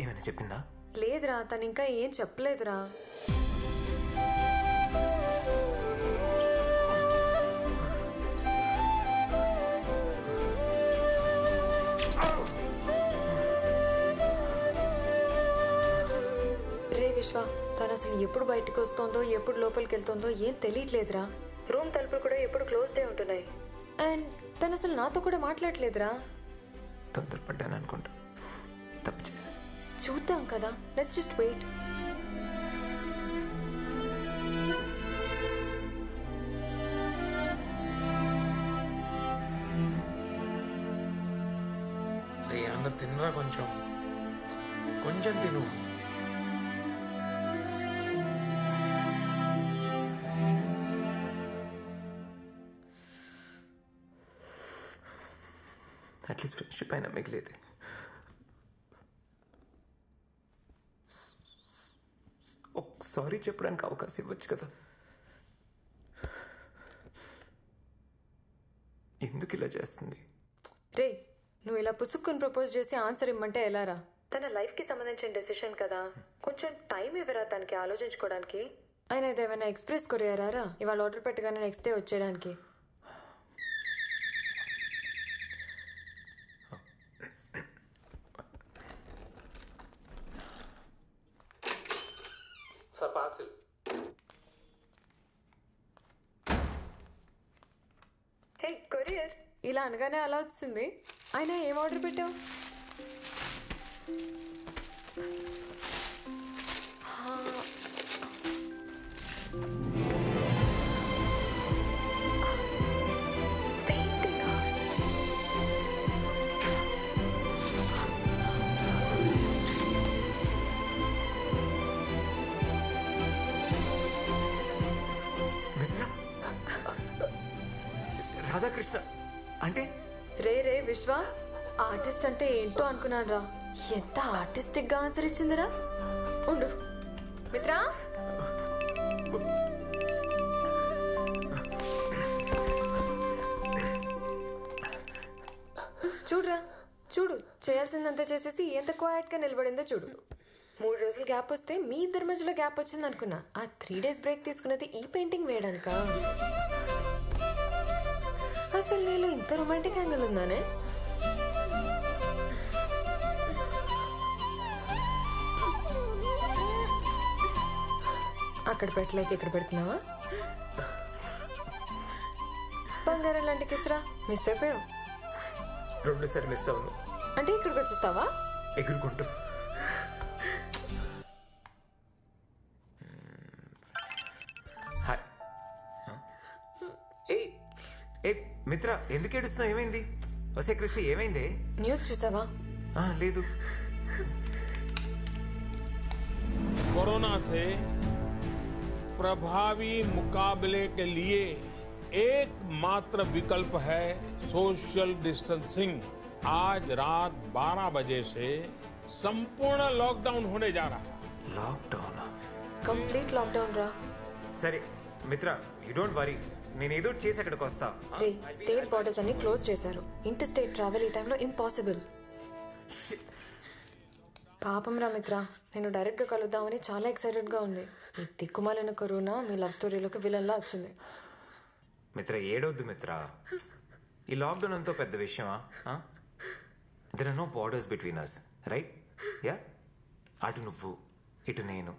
ఏమైనా చెప్పిందా? లేదురా, తను ఇంకా ఏం చెప్పలేదురా. రే విశ్వ, తను అసలు ఎప్పుడు బయటకు వస్తుందో ఎప్పుడు లోపలికి వెళ్తుందో ఏం తెలియట్లేదురా. రూమ్ తలుపులు కూడా ఎప్పుడు క్లోజ్డే ఉంటున్నాయి. అండ్ తను అసలు నాతో కూడా మాట్లాడలేదురా. తొందరపడ్డాను అనుకుంటా, తప్పు చేశా. చూద్దాం కదా, లెట్స్ జస్ట్ వెయిట్. రే అన్న తినరా, కొంచెం కొంచెం తిను. అట్లీస్ట్ ఫ్రెండ్షిప్ అయినా మిగిలేదు. సారీ చెప్పడానికి అవకాశం ఇవ్వచ్చు కదా. ఎందుకు ఇలా చేస్తుంది? రే, నువ్వు ఇలా పుసుక్కుని ప్రపోజ్ చేసి ఆన్సర్ ఇమ్మంటే ఎలారా? తన లైఫ్కి సంబంధించిన డెసిషన్ కదా, కొంచెం టైం ఇవ్వరా తనకి ఆలోచించుకోవడానికి. ఆయన ఏదైనా ఎక్స్ప్రెస్ కొరియారా ఇవాళ ఆర్డర్ పెట్టగానే నెక్స్ట్ డే వచ్చేయడానికి? Sir, parcel. హే కొరియర్, ఇలా అనగానే అలా వచ్చింది. అయినా ఏం ఆర్డర్ పెట్టావు? రాధాకృష్ణ అంటే? రే రే విశ్వ, ఆర్టిస్ట్ అంటే ఏంటో అనుకున్నాను రా. ఎంత ఆర్టిస్టిక్ గా ఆన్సర్ ఇచ్చిందిరా. ఉండు మిత్రా. చూడురా, చూడు, చేయాల్సిందంతా చేసేసి ఎంత క్వైట్ గా నిలబడిందో చూడు. 3 రోజులు గ్యాప్ వస్తే మీ ఇద్దరి మధ్యలో గ్యాప్ వచ్చింది అనుకున్నా. ఆ 3 days బ్రేక్ తీసుకున్నది ఈ పెయింటింగ్ వేయడానికా? అసలు నీలో ఇంత రొమాంటిక్ యాంగిల్ ఉందానే? అక్కడ పెట్టలేక ఇక్కడ పెడుతున్నావా? బంగారం లాంటి కిస్రా మిస్ అయిపోయావు. 2 సార్లు మిస్ అవును. అంటే ఇక్కడికి వచ్చేస్తావా ఎగురుకుంటూ? హాయ్. ఏ ఎందుకు ఏడుస్తున్నావు? ఏమైంది? వసే క్రిస్టి, ఏమైంది? న్యూస్ చూసావా? లేదు. कोरोना से प्रभावी मुकाबले के लिए एकमात्र विकल्प है सोशल डिस्टेंसिंग। आज रात 12 बजे से संपूर्ण लॉकडाउन होने जा रहा है। లాక్డౌన్? కంప్లీట్ లాక్డౌన్ రా. సరే మిత్ర, యూ డోంట్ వరీ, నేను ఏదో చేసి అక్కడికి వస్తా. రే, స్టేట్ బార్డర్స్ అన్ని క్లోజ్ చేశారు. ఇంటర్ స్టేట్ ట్రావెల్ ఈ టైంలో ఇంపాసిబుల్. పాపం రా మిత్ర, నేను డైరెక్ట్గా కలుద్దామని చాలా ఎక్సైటెడ్గా ఉంది. ఈ దిక్కుమాలిన కరోనా మీ లవ్ స్టోరీలోకి విలన్లా వచ్చింది. మిత్ర ఏడవద్దు మిత్ర, ఈ లాక్డౌన్ అంతా పెద్ద విషయమా? There are no borders between us, right? Yeah, అటు నువ్వు ఇటు నేను,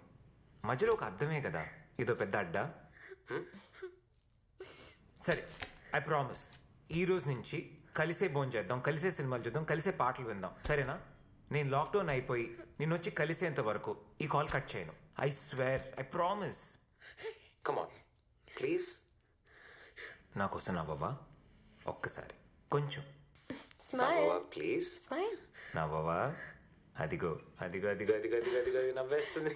మధ్యలో ఒక అర్థమే కదా ఇదో పెద్ద అడ్డా. సరే, ఐ ప్రామిస్, ఈ రోజు నుంచి కలిసే భోజనం చేద్దాం, కలిసే సినిమాలు చూద్దాం, కలిసే పాటలు విందాం, సరేనా? నేను లాక్డౌన్ అయిపోయి నిన్ను వచ్చి కలిసేంత వరకు ఈ కాల్ కట్ చేయను. I swear, I promise. Come on please, నా కోసం నవ్వవా? ఒక్కసారి కొంచెం స్మైల్ ప్లీజ్. స్మైల్. నవ్వవా? అదిగో అదిగో అదిగో అదిగో అదిగో అదిగో నవ్వేస్తుంది.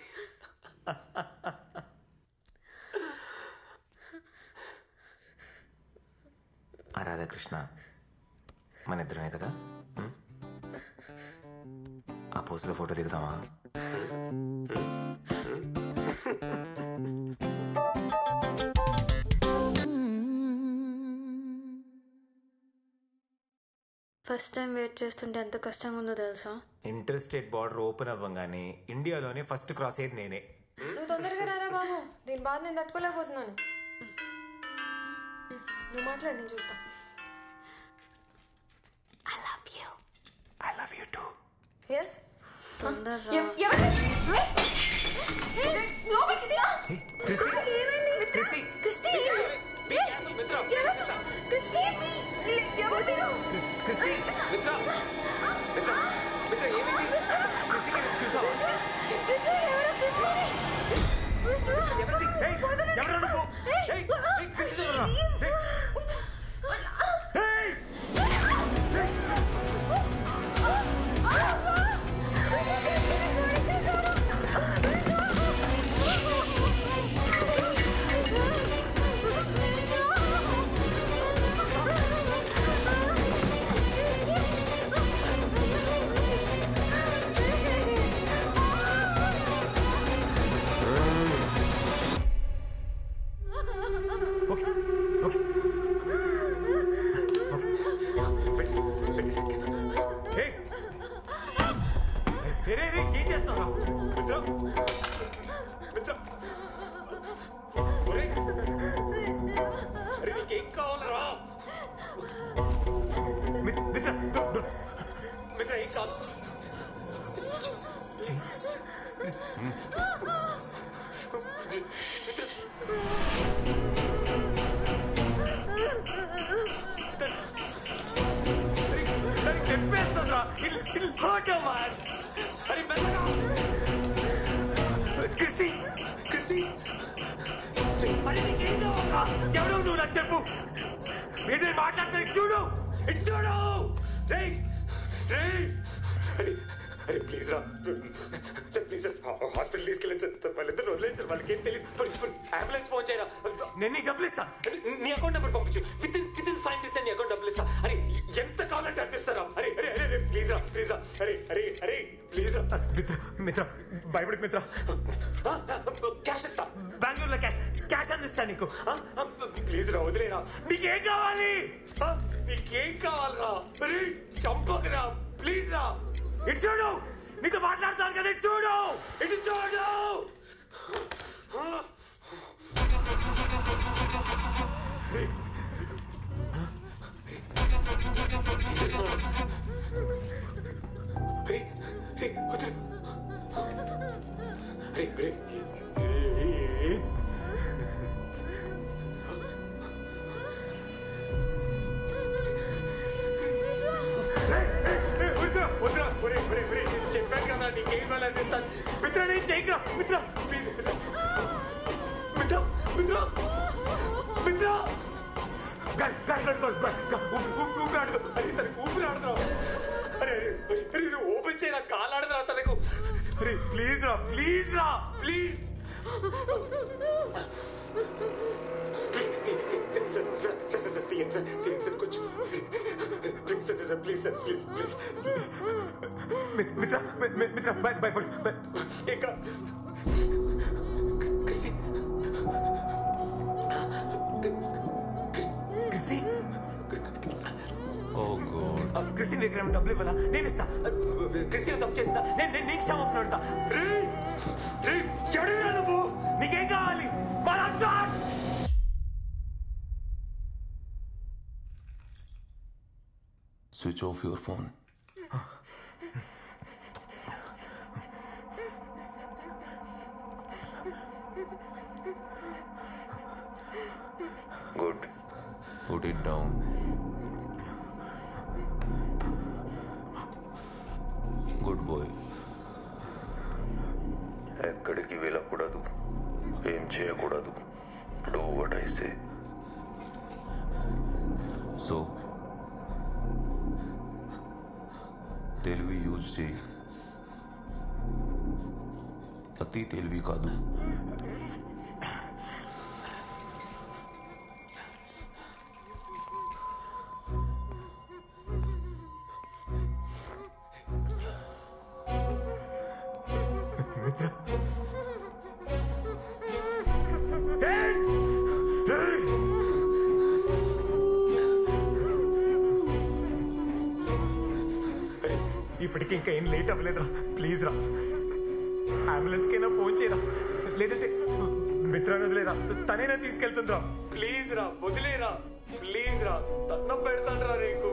రాధాకృష్ణ, మన ఇద్దరమే కదా? ఆ పోస్ట్లో ఫోటో దిగుదామా? ఫస్ట్ టైం వెయిట్ చేస్తుంటే ఎంత కష్టంగా ఉందో తెలుసా? ఇంటర్ స్టేట్ బార్డర్ ఓపెన్ అవ్వగానే ఇండియాలోనే ఫస్ట్ క్రాస్ అయ్యేది నేనే. నువ్వు తొందరగా రారా బాబు, దీని బాధ నేను తట్టుకోలేకపోతున్నాను. నువ్వు మాట్లాడు, నేను చూస్తా. I love you too. Yes? తొందరగా ఎవరు నువ్వు నాకు చెప్పు. మీరు మాట్లాడుతున్నా చూడు, ఇటు చూడు. అరే ప్లీజ్ రా సార్, ప్లీజ్ సార్, హాస్పిటల్ తీసుకెళ్ళి సార్, వాళ్ళిద్దరు వదిలేదు సార్, వాళ్ళకి ఏం తెలియదు. అంబులెన్స్ ఫోన్ చేయరా, నేను నీకు డబ్బులు ఇస్తా. నీ అకౌంట్ నెంబర్ పంపించు, విత్ ఇన్ 5 minutes నీ అకౌంట్ డబ్బులు ఇస్తా. అరే ఎంత కావాలంటే అంత ఇస్తారా? అరే అరే అరే ప్లీజ్ రా, ప్లీజ్ రా, అరే అరే అరే ప్లీజ్ రా. మిత్ర మిత్ర భయపడి మిత్ర, క్యాష్ ఇస్తా, బెంగళూరులో క్యాష్ అందిస్తా నీకు. ప్లీజ్ రా, వదిలేరా. నీకేం కావాలి? నీకేం కావాలరా? అరే చంపకరా, ప్లీజ్ రా. ఇటు చూడు, నీతో మాట్లాడతాను కదా, ఇటు చూడు, ఇటు చూడు. చెప్పాను కదా నీకేం కావాలనిపిస్తాను. మిత్ర నేను చేయకురా, మిత్ర ప్లీజ్, మిత్ర మిత్ర మిత్ర మిత్ర గాలి గాలి నువ్వు ఓపెన్ చేయరా, కాలు ఆడదురా తనకు. అరే ప్లీజ్ రా, ప్లీజ్ రా, ప్లీజ్. మిత్ర మిత్ర భయపడు ఇంకా క్రిస్టిన్ దగ్గర డబ్బులు ఇవ్వాలా? నేను ఇస్తా. క్రిస్టిన్ తప్పు చేస్తా, నేను నీకు క్షమాపణ అడుగుతా. ఎవడేరా నువ్వు? నీకేం కావాలి? Switch off your phone. Good. Put it down. Good boy. ఎక్కడికి వెళ్ళకూడదు, ఏం చేయకూడదు. Do what I say. So, తెలివి యూజ్ చేయి, అతి తెలివి కాదు. ఇప్పటికి ఇంకా ఏం లేట్ అవ్వలేదురా, ప్లీజ్ రా. అంబులెన్స్ కైనా ఫోన్ చేయరా, లేదంటే మిత్రాన్ని వదిలేరా, తనేనా తీసుకెళ్తుందిరా. ప్లీజ్ రా, వదిలేరా, ప్లీజ్ రా. తన్నం పెడతాను రా నీకు.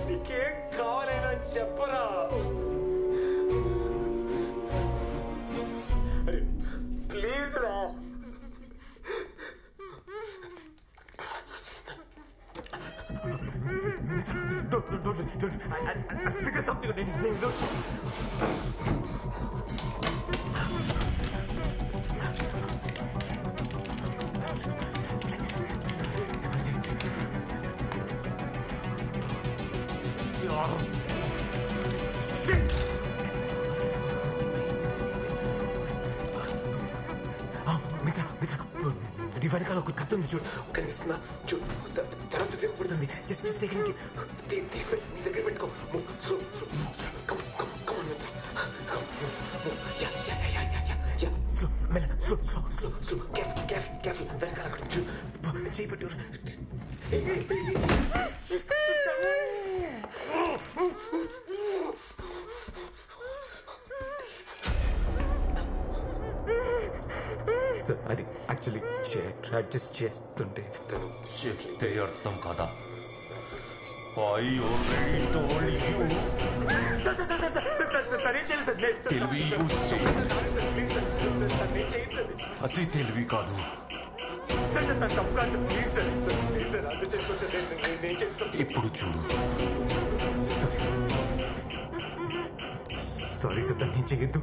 నీకేం కావాలైనా చెప్పరా. అరే ప్లీజ్ రా. Don't. I figure something out. Don't. Shit! మిత్ర నీ వెనకాల ఒక కత్తి ఉంది చూడు, కనిపిస్తుందా? చూడు, తర్వాత ఉపయోగపడుతుంది. జస్ట్ టేకింగ్ తీసుకెళ్ళి నీ దగ్గర పెట్టుకో. స్లో కేర్ఫుల్ వెనకాల అక్కడ చూడు, చేయి పెట్టు. సార్ అది యాక్చువల్లీ అడ్జస్ట్ చేస్తుంటే తను చెప్తే అర్థం కదా. I already told you. తెలివి యూజ్ చేయి, అతి తెలివి కాదు. ఇప్పుడు చూడు. సారీ సార్, దాన్ని చేయొద్దు.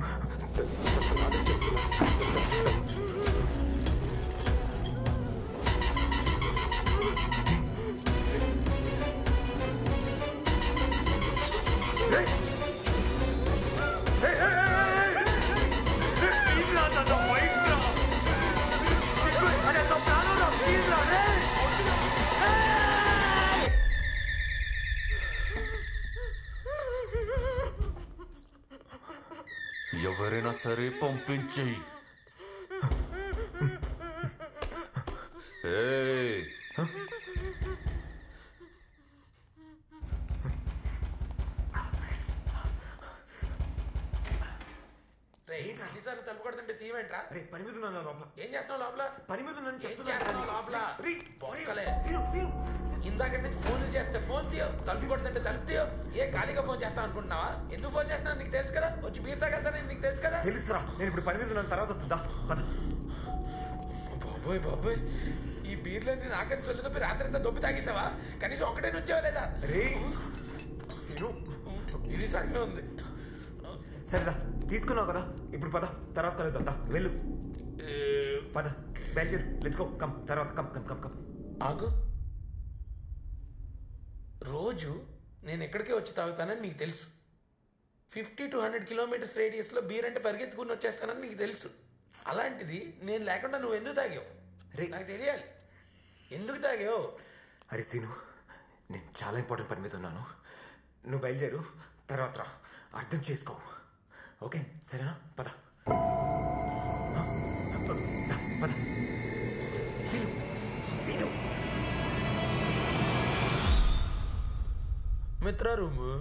ఎవరైనా సరే పంపించేయి. తలుపు కొడుతుంటే తీవేంట్రా? రే పని మీద ఉన్నా లోపల. ఏం చేస్తున్నావు లోపల? పని మీద ఉన్నాను లోపల. ఇందాక నుంచి ఫోన్లు చేస్తే ఫోన్ తీయవు, తలుపు కొడుతుంటే తలుపు తీయవు. ఏ ఖాళీగా ఫోన్ చేస్తాను అనుకుంటున్నావా? ఎందుకు ఫోన్ చేస్తాను నీకు తెలుసు కదా. వచ్చి బీర్ తాగెళ్తానని నీకు తెలుసు కదా. తెలుసురా, నేను ఇప్పుడు పని మీద ఉన్నాను, తర్వాత వస్తుందా? బాబోయ్, ఈ బీర్లన్నీ నాకని చొల్లు తప్పి రాత్రి అంతా దొబ్బి తాగేసావా? కనీసం ఒకటే నుంచేవా లేదా? రే ఇది సగమే ఉంది. సరేదా, తీసుకున్నావు కదా, ఇప్పుడు పద, తర్వాత కలుద్దాం. వెళ్ళు, పద, బయలుదేరు. Let's go. కమ్ తర్వాత, కమ్. ఆగు, రోజు నేను ఎక్కడికే వచ్చి తాగుతానని నీకు తెలుసు. 50 to 100 కిలోమీటర్స్ రేడియస్లో బీర్ అంటే పరిగెత్తుకుని వచ్చేస్తానని నీకు తెలుసు. అలాంటిది నేను లేకుండా నువ్వు ఎందుకు తాగావు? నాకు తెలియాలి, ఎందుకు తాగావు? అరే సీను, నేను చాలా ఇంపార్టెంట్ పని మీద ఉన్నాను. నువ్వు బయలుదేరు, తర్వాత రా. అర్థం చేసుకో, ఓకే? సరేనా? పద పద. సీను, సీను. మిత్ర రూము.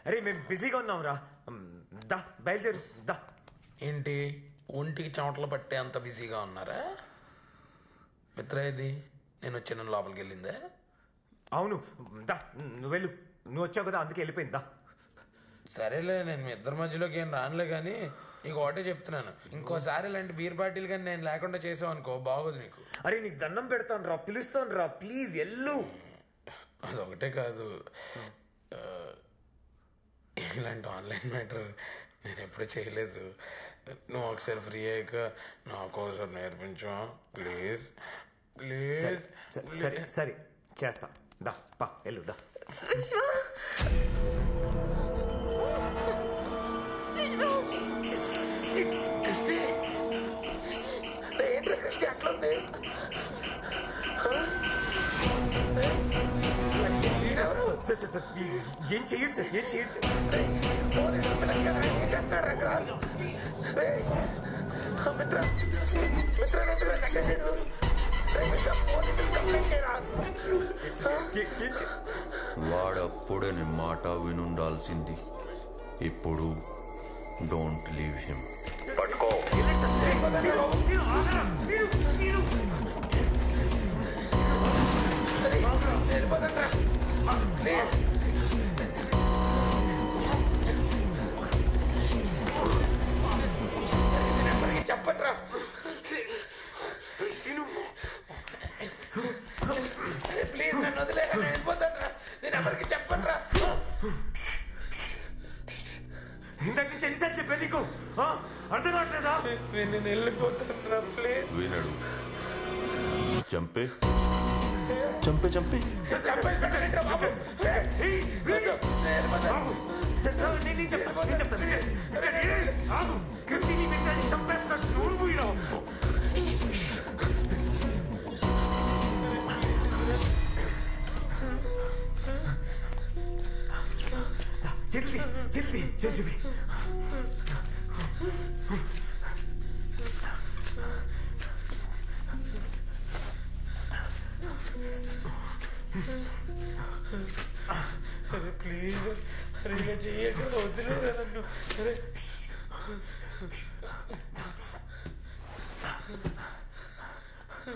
అరే మేము బిజీగా ఉన్నాం రా. దా బయలుదేరు, దా. ఏంటి ఒంటికి చెమటలు పట్టే అంత బిజీగా ఉన్నారా? మిత్ర ఏది? నేను వచ్చి నన్ను లోపలికి వెళ్ళిందా? అవును, దా నువ్వు వెళ్ళు. నువ్వు వచ్చావు కదా, అందుకే వెళ్ళిపోయింది. దా. సరేలే, నేను మీ ఇద్దరి మధ్యలోకి ఏం రానులే, కానీ నీకు ఒకటే చెప్తున్నాను, ఇంకోసారి ఇలాంటి బీర్ పార్టీలు కానీ నేను లేకుండా చేసావు అనుకో, బాగోదు నీకు. అరే నీకు దండం పెడతాను రా, పిలుస్తాను రా, ప్లీజ్ ఎల్లు. అదొకటే కాదు, ఇలాంటి ఆన్లైన్ మ్యాటర్ నేను ఎప్పుడు చేయలేదు. నువ్వు ఒకసారి ఫ్రీ అయ్యాక నాకు ఒకసారి నేర్పించు ప్లీజ్. ప్లీజ్. సరే సరే చేస్తా. దా పా, వెళ్ళు, దా. ఏం చెయ్యడు సార్, ఏం చెయ్యడు వాడప్పుడే నీ మాట వినుండాల్సింది. ఇప్పుడు డోంట్ లీవ్ హిమ్. పట్టుకో. చెప్పండి రా. ప్లీజ్ నన్ను వదిలేరా, నేను వెళ్ళిపోతాను రా. నేను ఎవరికి చెప్పండి రా. ఇంతకు నుంచి ఎన్నిసార్లు చెప్పా నీకు? అర్థం కావట్లేదా? నేను వెళ్ళిపోతాను రా, ప్లీజ్. వినడు. చంపే చంపే చంపే చంపేసి పెట్టండి బాబు. క్రిస్టిని మిగతాన్ని చంపేస్తాడు. నువ్వు పోయినావు. జల్దీ జల్దీ జల్దీ. అరే ప్లీజ్, అరే ఇలా చెయ్యక, వదిలేరా నన్ను. అరే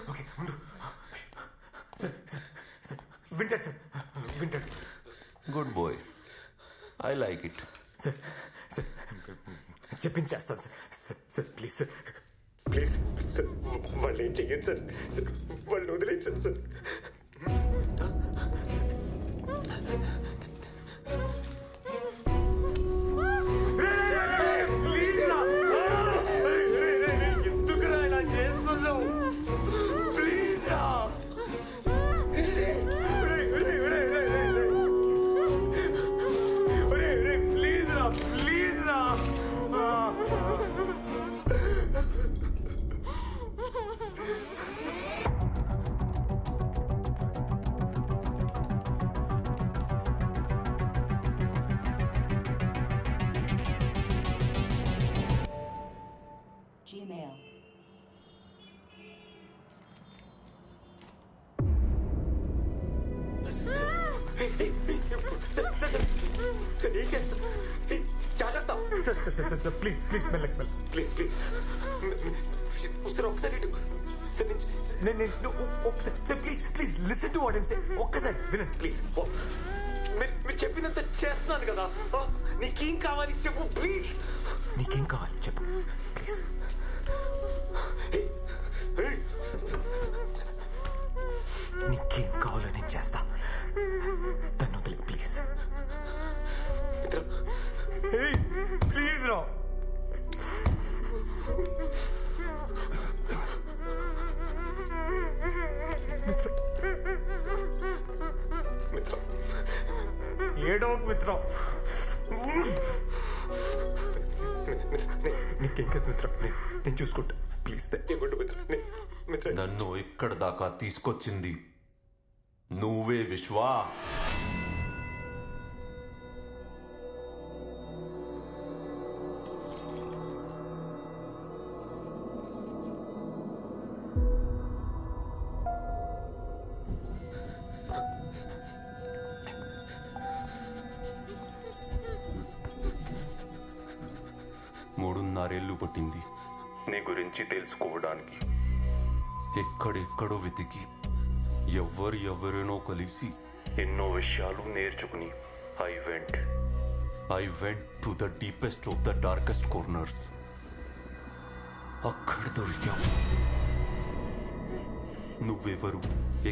ఓకే ఉండు. వింటాడు సార్, వింటాడు. Good boy, I like it. Sir sir చెప్పించేస్తాను sir. Sir sir please sir, please sir, వాళ్ళు ఏం చెయ్యదు సార్. సార్ వాళ్ళు వదిలేదు సార్. సార్ ఎందుకురా ఇలా చేస్తున్నావు? ప్లీజ్ రా. ప్లీజ్ రా, ప్లీజ్ రా. Gmail. ఏం చేస్తా? జాగ్రత్త సార్. ప్లీజ్ ప్లీజ్ మెల్లకి మెల్ల, ప్లీజ్ ప్లీజ్. సార్ ఒకసారి నేను ఒకసారి sir, please please listen to what I'm saying. ఒక్కసారి వినండి ప్లీజ్. మీరు చెప్పినంత చేస్తున్నాను కదా. నీకేం కావాలి చెప్పు ప్లీజ్. నీకేం కావాలి చెప్పు ప్లీజ్. నీకేం కావాలో నేను చేస్తా. తను వదిలే ప్లీజ్. ప్లీజ్ రా. ఏడవకు మిత్ర. నీకేం కదా మిత్ర, నేను చూసుకుంటా. ప్లీజ్ ధైర్యపడు మిత్ర. నన్ను ఇక్కడ దాకా తీసుకొచ్చింది నువ్వే విశ్వా. మూడున్నరేళ్లు పట్టింది నీ గురించి తెలుసుకోవడానికి. ఎక్కడెక్కడో వెతికి ఎవరెనో కలిసి ఎన్నో విషయాలు నేర్చుకుని I went to the deepest of the darkest corners. అక్కడ దొరికావు. నువ్వెవరు,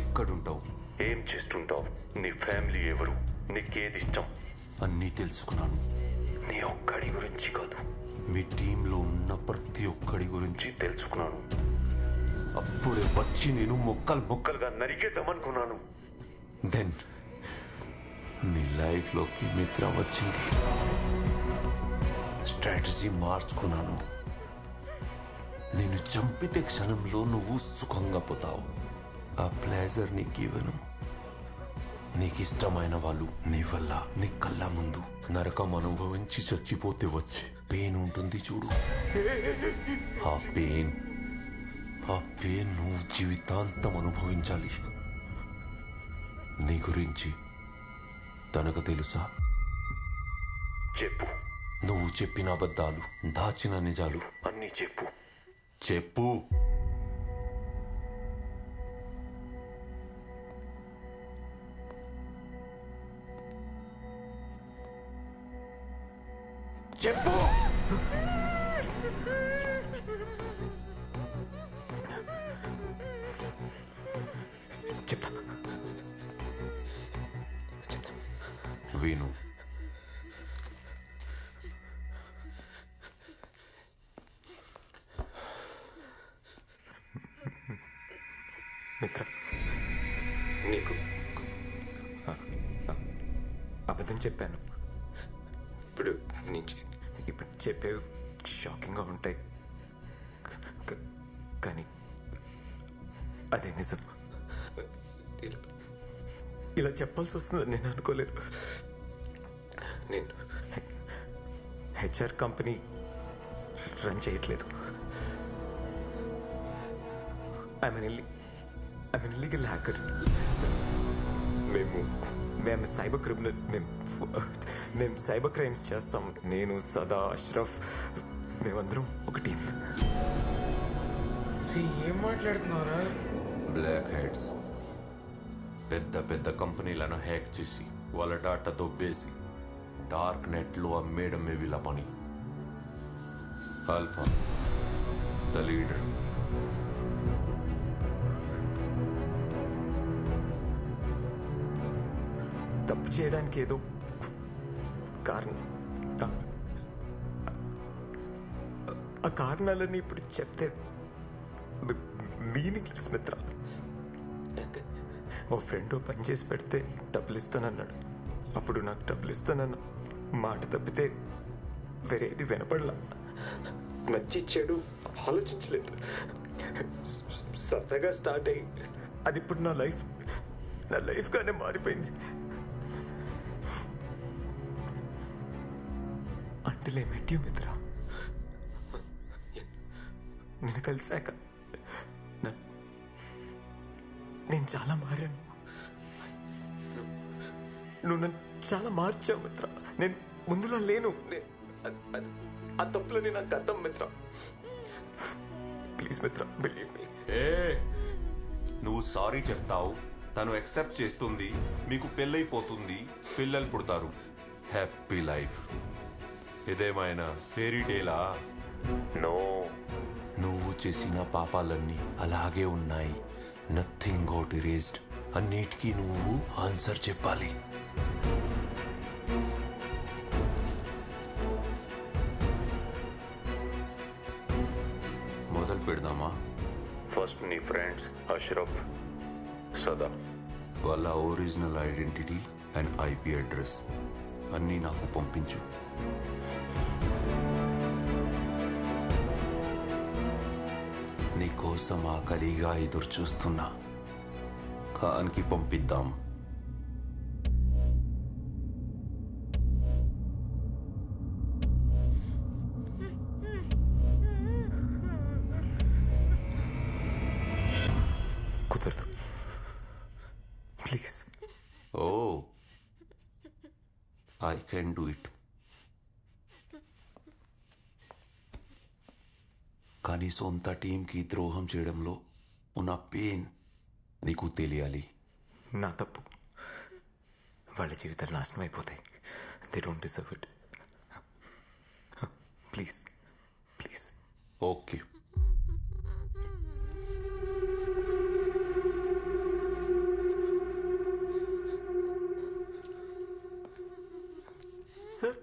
ఎక్కడుంటావు, ఏం చేస్తుంటావు, నీ ఫ్యామిలీ ఎవరు, నీకేది ఇష్టం అన్నీ తెలుసుకున్నాను. నీ ఒక్కడి గురించి కాదు, మీ టీంలో ఉన్న ప్రతి ఒక్కడి గురించి తెలుసుకున్నాను. అప్పుడే వచ్చి నేను ముక్కలుగా నరికేద్దామనుకున్నాను. దెన్ నీ లైఫ్లోకి మిత్ర వచ్చింది. స్ట్రాటజీ మార్చుకున్నాను. నేను చంపితే క్షణంలో నువ్వు సుఖంగా పోతావు. ఆ ప్లేజర్ నీకు ఇవ్వను. నీకు ఇష్టమైన వాళ్ళు నీ వల్ల నీ కళ్ళ ముందు నరకం అనుభవించి చచ్చిపోతే వచ్చే పెయిన్ ఉంటుంది చూడు. ఆ పెయిన్ నువ్వు జీవితాంతం అనుభవించాలి. నీ గురించి తనకు తెలుసా? చెప్పు. నువ్వు చెప్పిన అబద్ధాలు, దాచిన నిజాలు అన్నీ చెప్పు. చెప్పు. చెప్పు. చెప్తా. విను. మిత్ర, నీకు అబద్ధం చెప్పాను. ఇప్పుడు చెప్పేవి షాకింగ్గా ఉంటాయి, కానీ అదే నిజం. ఇలా చెప్పాల్సి వస్తుందని నేను అనుకోలేదు. నేను హెచ్ఆర్ కంపెనీ రన్ చేయట్లేదు. I'm illegal hacker. మేము సైబర్ క్రిమినల్. మేము సైబర్ క్రైమ్స్ చేస్తాం. నేను, సదా, అష్రఫ్, మేమందరం ఒక టీం. ఏం మాట్లాడుతున్నారా? బ్లాక్ హెడ్స్ పెద్ద కంపెనీలను హ్యాక్ చేసి వాళ్ళ డాటా దొబ్బేసి డార్క్ నెట్లో అమ్మేయడమే వీళ్ళ పని. Alpha the leader. తప్పు చేయడానికి ఏదో కారణం. ఆ కారణాలన్నీ ఇప్పుడు చెప్తే మీనింగ్లెస్ మిత్ర. ఓ ఫ్రెండ్ పని చేసి పెడితే డబ్బులు ఇస్తానన్నాడు. అప్పుడు నాకు డబ్బులు ఇస్తానన్న మాట తప్పితే వేరేది వినపడలా. మంచి చెడు ఆలోచించలేదు. సరదాగా స్టార్ట్ అయ్యి అది ఇప్పుడు నా లైఫ్గానే మారిపోయింది. Until I met you, మిత్ర. నేను కలిసాక నేను చాలా మారాను. నువ్వు నన్ను చాలా మార్చావు మిత్ర. నేను ముందులా లేను. ఆ తప్పులని నాకు అర్థం మిత్ర. ప్లీజ్ మిత్ర, బిలీవ్ మీ. నువ్వు సారీ చెప్తావు, తను యాక్సెప్ట్ చేస్తుంది, మీకు పెళ్ళైపోతుంది, పిల్లలు పుడతారు, హ్యాపీ లైఫ్. ఇదేమైనా ఫెయిరీ టేలా? నో. నువ్వు చేసిన పాపాలన్నీ అలాగే ఉన్నాయి. Nothing got erased. అన్నిటికీ నువ్వు ఆన్సర్ చెప్పాలి. మొదలు పెడదామా? ఫస్ట్ నీ ఫ్రెండ్స్ అష్రఫ్, సదా. వాళ్ళ original identity and IP address అన్నీ నాకు పంపించు. నీకోసం ఆకలిగా ఎదురు చూస్తున్నా. ఖాన్కి పంపిద్దాం. కుదరదు, please. Oh, I can do it. కానీ సొంత టీంకి ద్రోహం చేయడంలో ఉన్న పెయిన్ నీకు తెలియాలి. నా తప్పు. వాళ్ళ జీవితాలు నాశనం అయిపోతాయి. They don't deserve it. Please please. Okay. Sir,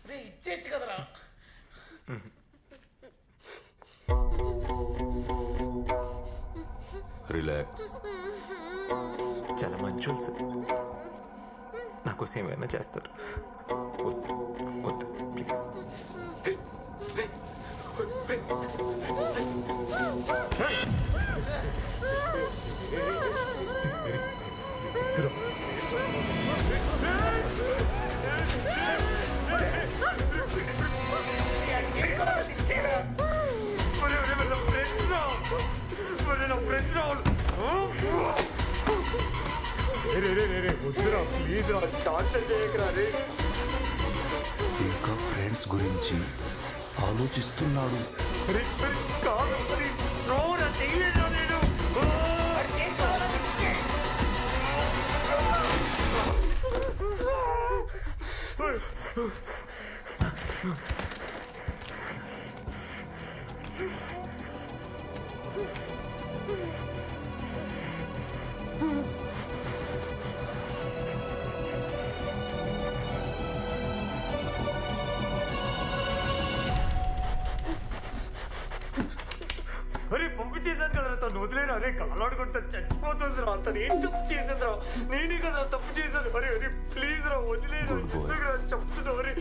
రే ఇచ్చేచ్చు కదరా. రిలాక్స్. చాలా మంచోళ్ళు సార్. నా కోసం ఏమైనా చేస్తారు. వద్దు వద్దు ప్లీజ్. వద్దురా ప్లీజ్ రా, టార్చర్ చేయకరా రే. ఇంకా ఫ్రెండ్స్ గురించి ఆలోచిస్తున్నాడు. అరే పంపించేశాను కదరా, తను వదిలేను. అరే కాలాడుకుంటా చచ్చిపోతుంది రా. తను ఏం తప్పు చేసేది రా? నేనే కదా తప్పు చేశాను. అరే అరే ప్లీజ్ రా, వదిలేను. చెప్తున్నా. అరే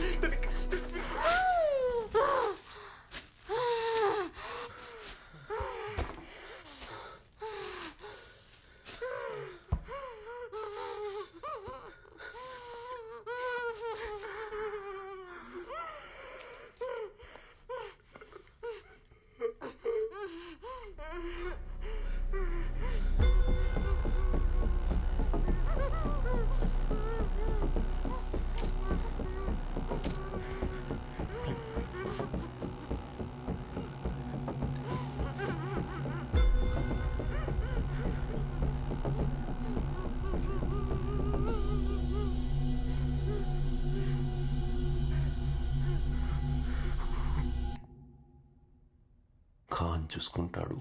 ఖాన్ చూసుకుంటాడు.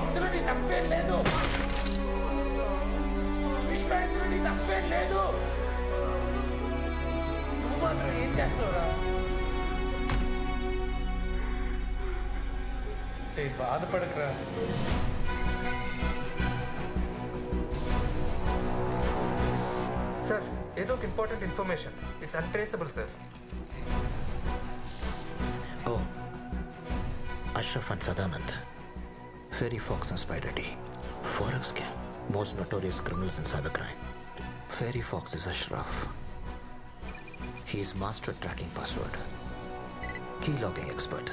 ఇందులో నీ తప్పేం లేదు. విశ్వ, ఇందులో నీ తప్పేం లేదు. నువ్వు మాత్రం ఏం చేస్తావురా? బాధపడకరా. సార్, ఏదో ఒక important information. It's untraceable sir. Oh, Ashraf and Sadanand, Ferry Fox and Spider D, Forex gang, most notorious criminals in cybercrime. Ferry Fox is Ashraf. He is master at tracking password, key logging expert.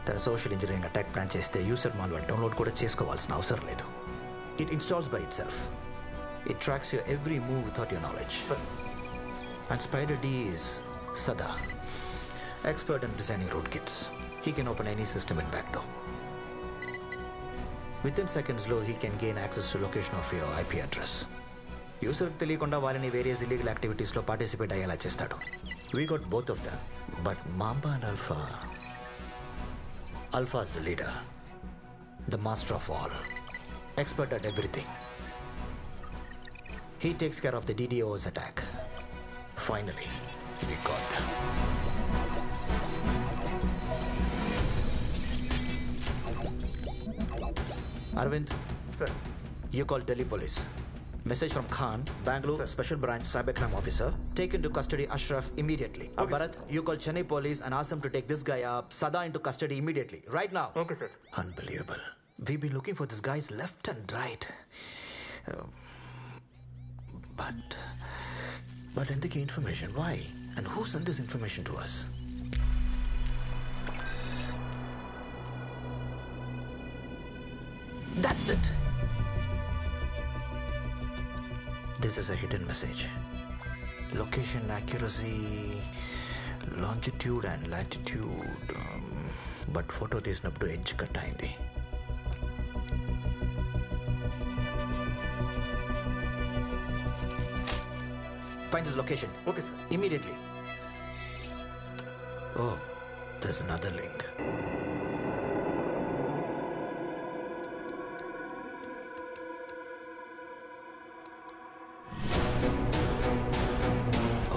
తన social engineering attack plan చేస్తే user malware download కూడా చేసుకోవాల్సిన అవసరం లేదు. It installs by it self. It tracks your every move without your knowledge. Sir. And Spider D is Sada, expert in designing rootkits. He can open any system in backdoor. Within seconds, he can gain access to location of your IP address. User తెలియకుండా వాళ్ళని various illegal activities లో participate అయ్యేలా చేస్తాడు. We got both of them, but Mamba and Alpha is the leader, the master of all, expert at everything. He takes care of the DDO's attack. Finally, we got them. Arvind. Sir. You call Delhi police. Message from Khan, Bangalore Special Branch Cybercrime Officer. Take into custody Ashraf immediately. Bharat, you call Chennai police and ask them to take this guy Sada into custody immediately. Right now. Okay, sir. Unbelievable. We've been looking for this guys left and right. But endiki information. Why? And who sent this information to us? That's it. This is a hidden message. Location accuracy, longitude and latitude. But photo తీసినప్పుడు edge cut అయింది. Find his location. Okay, sir. Immediately. Oh, there's another link.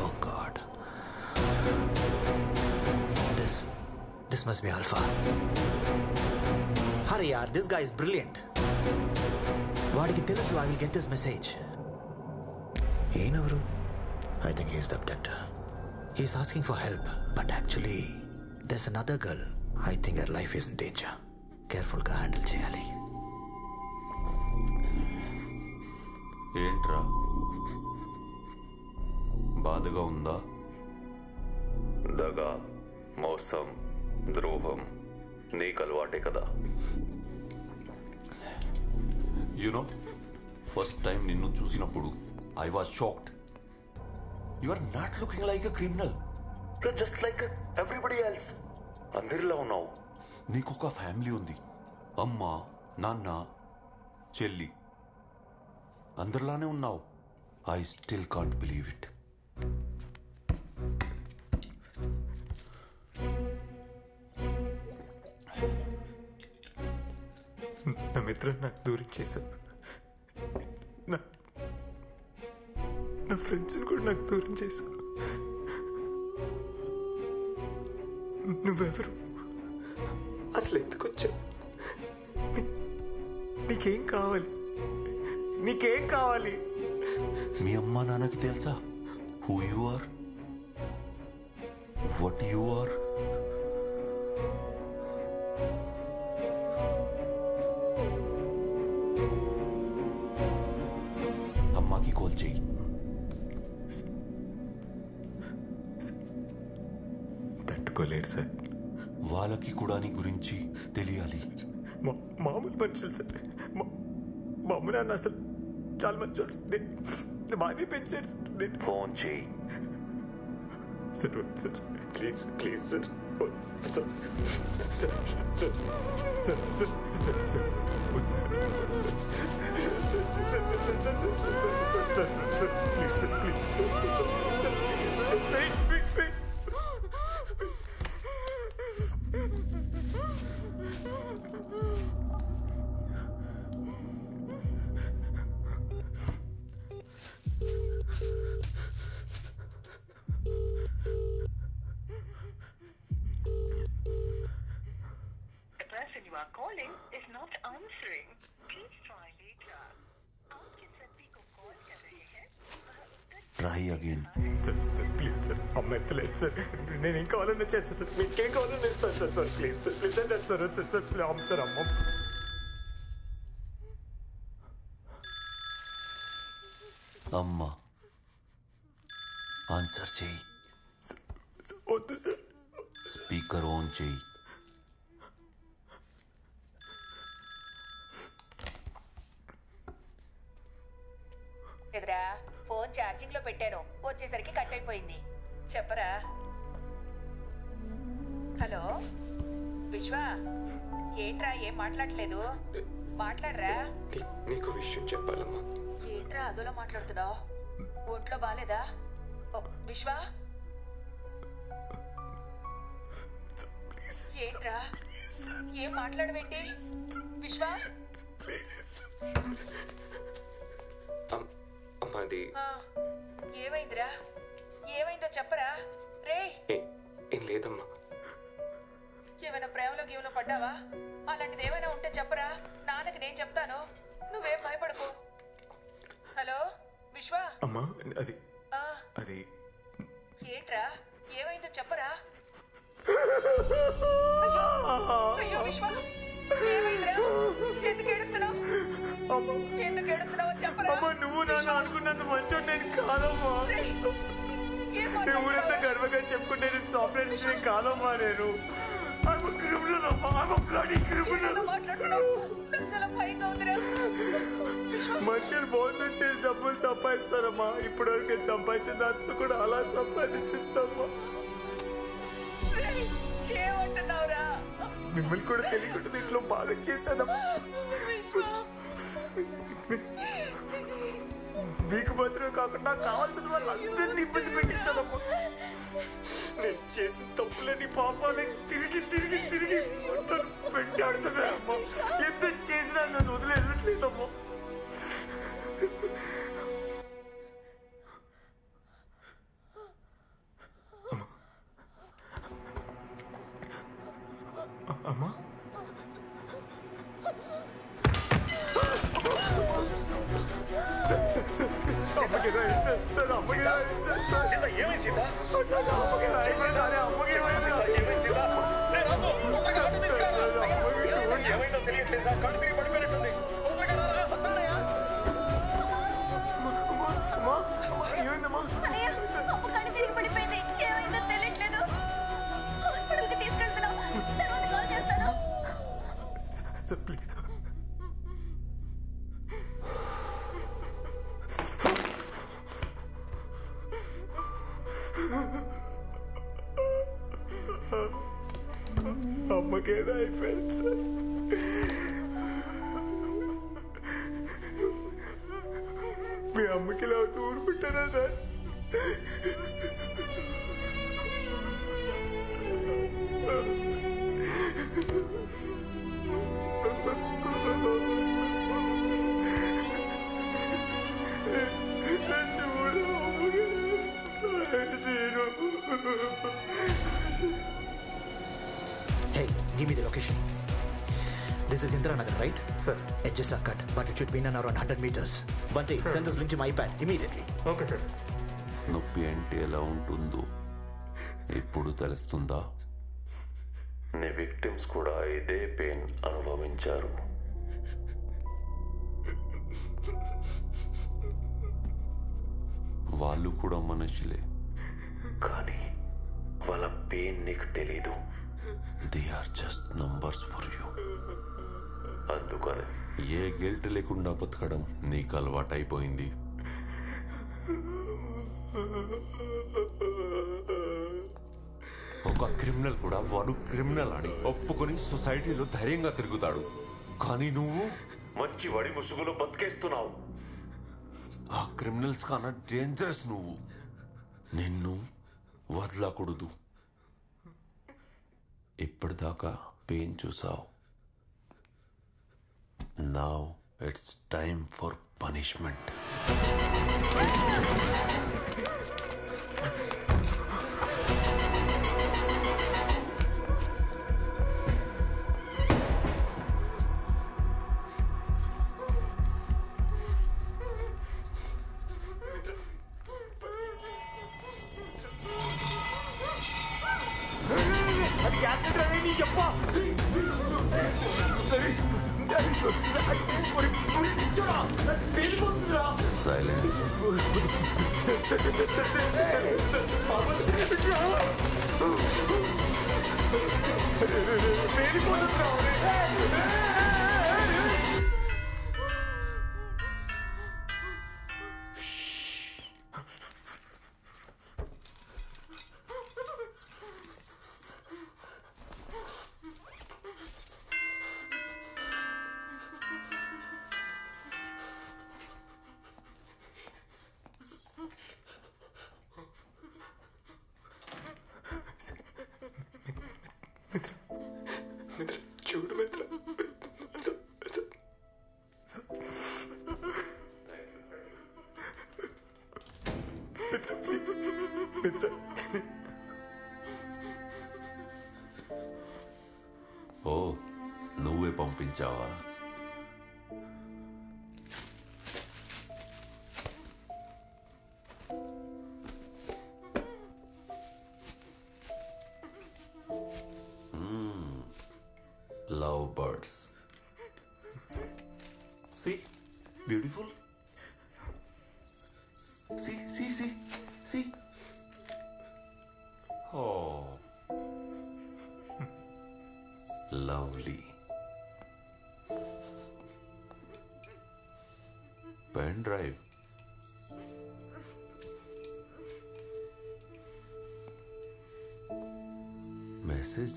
Oh God. This must be Alpha. Hurry, yaar. This guy is brilliant. వాడికి తెలుసు I will get this message. ఈయనెవరు? I think he's the abductor. He's asking for help, but actually, there's another girl. I think her life is in danger. Careful ga handle cheyali. ఏంట్రా బాధగా ఉందా? దగా, మోసం, ద్రోహం నీకు అలవాటే కదా. యునో ఫస్ట్ టైం నిన్ను చూసినప్పుడు I was shocked. You are not looking like a criminal. You are just like everybody else. అందరిలా ఉన్నావు. నీకు ఒక ఫ్యామిలీ ఉంది. అమ్మ, నాన్న, చెల్లి, అందరిలానే ఉన్నావు. I still can't believe it. నా మిత్రులు నాకు దూరం చేశారు. నా ఫ్రెండ్స్ని కూడా నాకు దూరం చేశావు. నువ్వెవరు? అసలు ఎందుకు వచ్చావు? నీకేం కావాలి? నీకేం కావాలి? మీ అమ్మా నాన్నకి తెలుసా who you are, what you are? అమ్మాకి కాల్ చెయ్యి. తట్టుకోలేరు సార్. వాళ్ళకి కూడా నీ గురించి తెలియాలి. మామూలు మనుషులు సార్. మా అమ్మ నాన్న అసలు చాలా మంచి బాగానే పెంచారు సార్. ఫోన్ చేయి. Sir sir please please sir sir sir sir sir sir sir వద్దు sir sir please sir please calling is not answering. Please try later. आपके सभी को कॉल कर रहे हैं. Try again. Sir sir please sir. అమ్మ ఎత్తలేదు సార్. నేను ఏం కావాలన్నా చేస్తాను సార్. మీకేం కావాలన్నా ఇస్తాను sir. Sir please sir please sir sir sir sir అమ్మ సార్ అమ్మ అమ్మా ఆన్సర్ చేయి. వద్దు సార్. స్పీకర్ ఆన్ చేయి. ఎదురా ఫోన్ ఛార్జింగ్ లో పెట్టాను, వచ్చేసరికి కట్ అయిపోయింది. చెప్పరా. హలో విశ్వ, ఏంట్రా ఏం మాట్లాడలేదు? మాట్లాడరా. నీకు విషయం చెప్పాలమ్మా. ఏంట్రా అదోలా మాట్లాడుతున్నావు? ఒంట్లో బాలేదా? విశ్వ ఏంట్రా ఏం మాట్లాడవేంటి? విశ్వ అమ్మా ఏంటి? ఏమైందిరా? ఏమైందో చెప్పరా రే. ఏం లేదమ్మా. ఏమైనా ప్రేమలో గీవలో పడ్డావా? అలాంటిది ఏమైనా ఉంటే చెప్పరా, నాన్నకి నేను చెప్తాను. నువ్వేం భయపడకు. హలో విశ్వ. అమ్మా అది ఏంట్రా ఏమైందో చెప్పరా. అయ్యో విశ్వ, ఏమైందిరా? ఎందుకు ఏడుస్తున్నావు? ఎందుకు ఏడుస్తున్నావు చెప్పరా. అమ్మా నువ్వు నన్ను అనుకున్నంత మంచోడు నేను కాదమ్మా. నేను ఊరంతా గర్వంగా చెప్పుకుంటే నేను సాఫ్ట్వేర్ ఇంజనీర్ కాదమ్మా. నేను మనుషులు మోసం చేసి డబ్బులు సంపాదిస్తారమ్మా. ఇప్పటివరకు నేను సంపాదించిన దాంట్లో కూడా అలా సంపాదించిందమ్మా. మిమ్మల్ని కూడా తెలియకుండా ఇంట్లో బాగా చేశానమ్మా. మీకు మాత్రమే కాకుండా కావాల్సిన వాళ్ళందరినీ ఇబ్బంది పెట్టించానమ్మా. నేను చేసిన తప్పులని పాపాలని తిరిగి తిరిగి తిరిగి వెంటాడుతున్నాయమ్మా. ఎంత చేసినా నన్ను వదిలి వెళ్ళట్లేదమ్మా. అమ్మా ఏమైందో తెలియట్లేదా? కళ్ళు తిరిగి పడిపోయినట్టుంది. ఏమైందమ్మా? కళ్ళు తిరిగి పడిపోయింది. ఏమైందో తెలియట్లేదు. హాస్పిటల్కి తీసుకెళ్తున్నాం. తర్వాత కాల్ చేస్తాను. ప్లీజ్ అమ్మకేదో అయిపోయింది సార్. మీ అమ్మకి ఇలా ఊరుకుంటారా sir? Hey, give me the location. This is Indiranagar, right? Sir. Edges are cut, but it should be in and around 100 meters. Bunty, send this link to my iPad immediately. Okay, sir. నొప్పి అంటే ఎలా ఉంటుందో ఇప్పుడు తెలుస్తుందా? నీ victims కూడా ఇదే pain అనుభవించారు. వాళ్ళు కూడా మనుషులే, కానీ వాళ్ళ పెయిన్ నీకు తెలీదు. They are just numbers for you. అందుకని ఏ గిల్ట్ లేకుండా బతకడం నీకు అలవాటైపోయింది. ఒక క్రిమినల్ కూడా వాడు క్రిమినల్ అని ఒప్పుకొని సొసైటీలో ధైర్యంగా తిరుగుతాడు. కానీ నువ్వు మంచి వాడి ముసుగులో బతికేస్తున్నావు. ఆ క్రిమినల్స్ కన్నా డేంజరస్ నువ్వు. నిన్ను వదలకూడదు. ఇప్పటిదాకా పెయిన్ చూసావు. Now it's time for punishment. Silence. చూడు మిత్ర, మిత్ర ఓ నువ్వే పంపించావా? Love birds. See, beautiful. See. Oh, lovely. Pen drive. Message.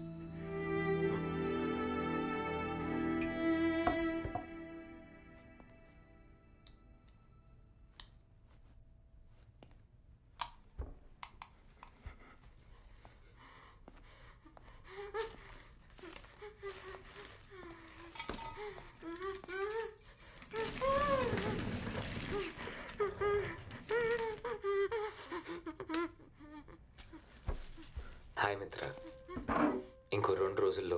Hi Mitra, ఇంకో 2 రోజుల్లో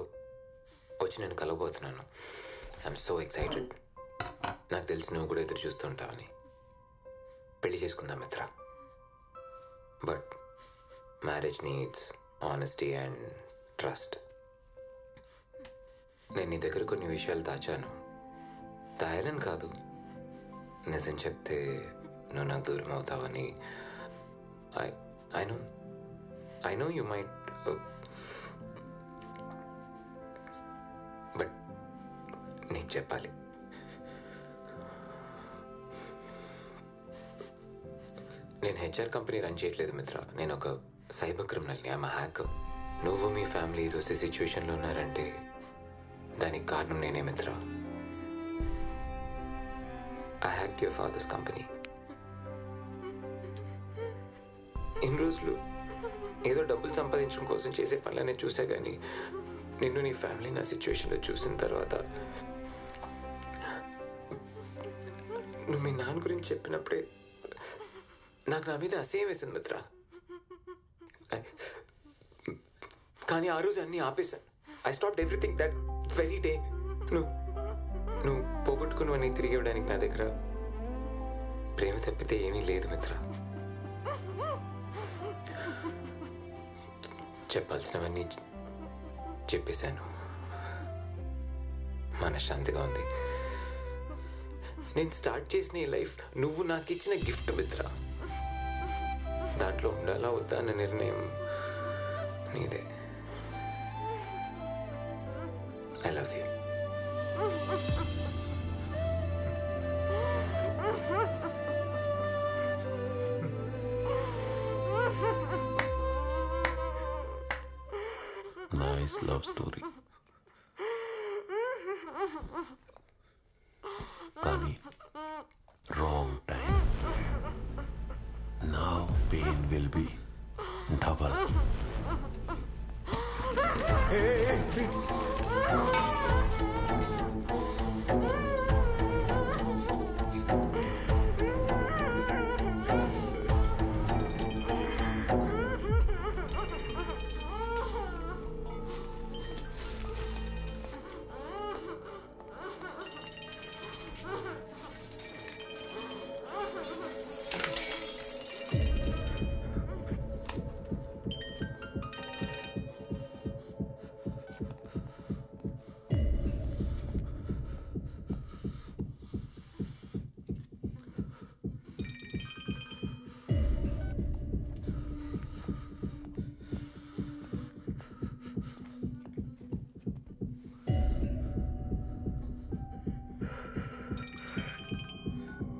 వచ్చి నేను కలవబోతున్నాను. I'm so excited. నాకు తెలిసి నువ్వు కూడా ఎదురు చూస్తూ ఉంటావని. పెళ్లి చేసుకుందాం మిత్ర. But marriage needs honesty and trust. నేను నీ దగ్గర కొన్ని విషయాలు దాచాను. దాయాలని కాదు, నిజం చెప్తే నువ్వు నాకు దూరం అవుతావని. I know you might, but నీకు చెప్పాలి. నేను హెచ్ఆర్ కంపెనీ రన్ చేయట్లేదు మిత్ర. నేను ఒక సైబర్ క్రిమినల్ని. I'm hacker. నువ్వు మీ ఫ్యామిలీ ఈరోజు సిచ్యువేషన్లో ఉన్నారంటే దానికి కారణం నేనే మిత్ర. I hacked your father's company. ఇన్ని రోజులు ఏదో డబ్బులు సంపాదించడం కోసం చేసే పనులనే చూసా, కానీ నిన్ను నీ ఫ్యామిలీ నా సిచ్యువేషన్లో చూసిన తర్వాత నువ్వు మీ నాన్న గురించి చెప్పినప్పుడే నాకు నా మీద అసహ్యం వేసింది మిత్ర. కానీ ఆ రోజు అన్నీ ఆపేశాను. I stopped everything that very day. నువ్వు పోగొట్టుకుని తిరిగి ఇవ్వడానికి నా దగ్గర ప్రేమ తప్పితే ఏమీ లేదు మిత్ర. చెప్పాల్సినవన్నీ చెప్పేశాను. మనశ్శాంతిగా ఉంది. నేను స్టార్ట్ చేసిన ఈ లైఫ్ నువ్వు నాకు ఇచ్చిన గిఫ్ట్ మిత్ర. దాంట్లో ఉండాలా వద్దా అన్న నిర్ణయం నీదే. I love you. Nice love story. Kani, wrong time. Now pain will be double.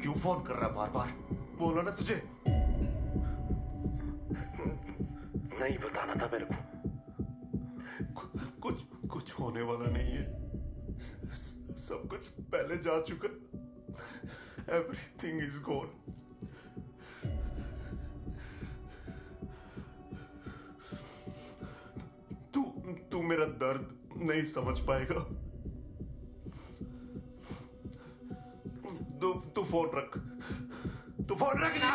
क्यों फोन कर रहा बार बार? बोलो ना तुझे नहीं बताना था मेरे को। कुछ होने वाला नहीं है। सब कुछ पहले जा चुका। Everything is gone. तू मेरा दर्द नहीं समझ पाएगा। तू फोन रख। तू फोन रख ना।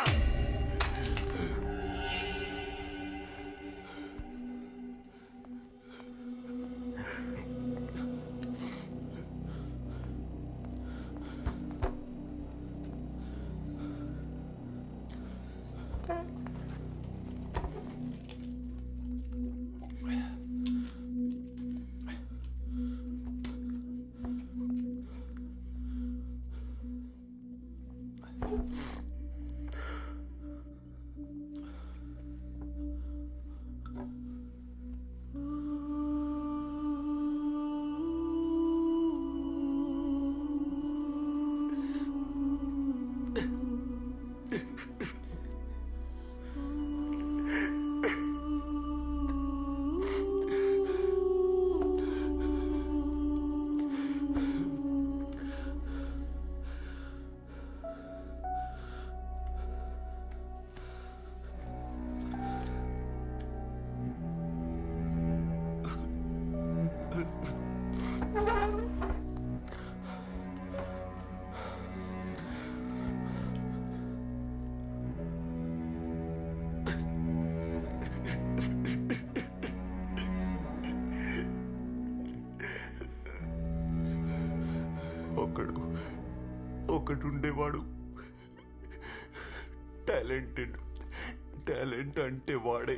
ఒకడుండేవాడు టాలెంట్ అంటే వాడే.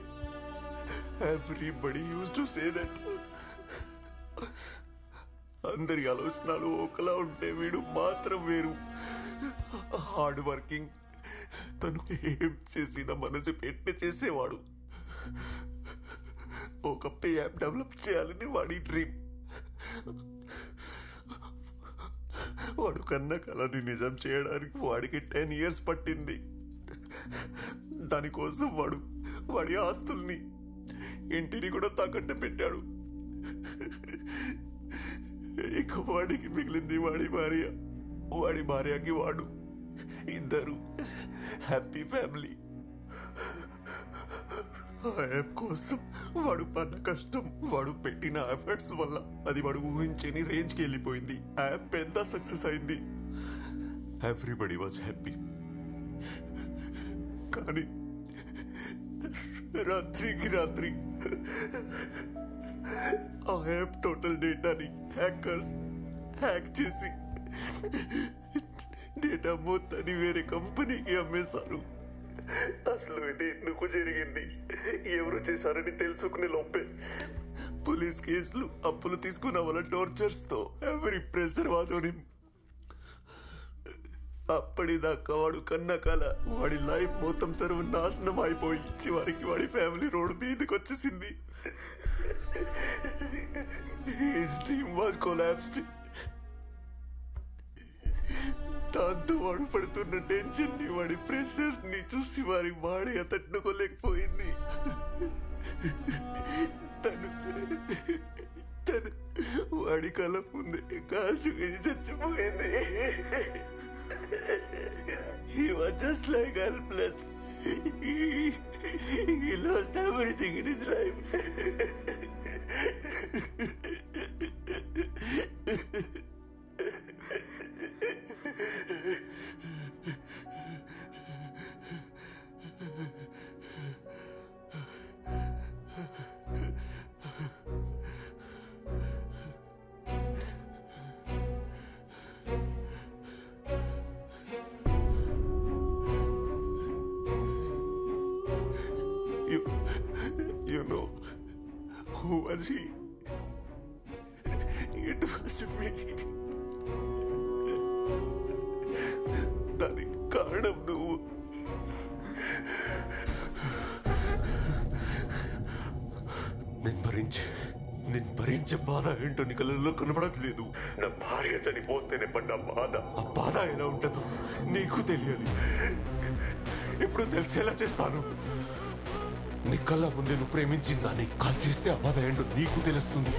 Everybody use to say that. అందరి ఆలోచనలు ఒకలా ఉంటే వీడు మాత్రం వేరు. హార్డ్ వర్కింగ్, తను ఏం చేసినా మనసు పెట్టి చేసేవాడు. ఒక పే యాప్ డెవలప్ చేయాలని వాడి డ్రీమ్. వాడు కన్న కలని నిజం చేయడానికి వాడికి 10 years పట్టింది. దానికోసం వాడి ఆస్తుల్ని, ఇంటిని కూడా తాకట్టు పెట్టాడు. ఇక వాడికి మిగిలింది వాడి భార్యకి వాడు. ఇద్దరు హ్యాపీ ఫ్యామిలీ. ఆ యాప్ కోసం వాడు పడ్డ కష్టం, వాడు పెట్టిన ఎఫర్ట్స్ వల్ల అది వాడు ఊహించని రేంజ్కి వెళ్ళిపోయింది. ఆ యాప్ పెద్ద సక్సెస్ అయింది. Everybody was happy. కానీ రాత్రికి రాత్రి ఆ యాప్ టోటల్ డేటాని హ్యాకర్స్ హ్యాక్ చేసి డేటా మొత్తాన్ని వేరే కంపెనీకి అమ్మేశారు. అసలు ఇది ఎందుకు జరిగింది, ఎవరు చేశారని తెలుసుకునే లోపే పోలీస్ కేసులు, అప్పులు తీసుకున్న వాళ్ళ టార్చర్స్ తో ఎవరి ప్రెషర్ వాజోని. అప్పటిదాకా వాడు కన్న కల, వాడి లైఫ్ మొత్తం సర్వనాశనం అయిపోయి చివరికి వాడి ఫ్యామిలీ రోడ్ మీదకి వచ్చేసింది. His dream was collapsed. దాంతో వాడు పడుతున్న టెన్షన్ ని, వాడి ప్రెషర్ ని చూసి వాడి భార్య తట్టుకోలేకపోయింది. తను వాడి కళ్ళ ముందే కాల్చుకొని చచ్చిపోయింది. He was just like helpless. He lost everything in his life. You know who was he? It was me. దానికి కారణం నువ్వు. నేను భరించే బాధ ఏంటో నీ కళ్ళల్లో కనబడట్లేదు. నా భార్య చనిపోతేనే పడ్డ బాధ, ఆ బాధ ఎలా ఉంటుందో నీకు తెలియాలి. ఇప్పుడు తెలిసేలా చేస్తాను. నీ కళ్ళ ముందే నువ్వు ప్రేమించిందాన్ని కాల్ చేస్తే ఆ బాధ ఏంటో నీకు తెలుస్తుంది.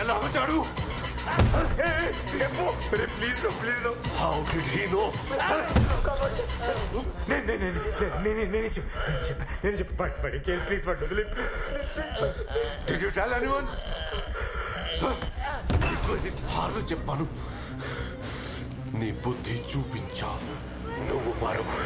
ఎలా వచ్చాడు చెప్పు please please how did he no నేను చెప్పు ప్లీజ్ వదిలే డిడ్ యు టెల్ ఎనీవన్ నీకు ఎన్నిసార్లు చెప్పాను నీ బుద్ధి చూపించా నువ్వు మారవు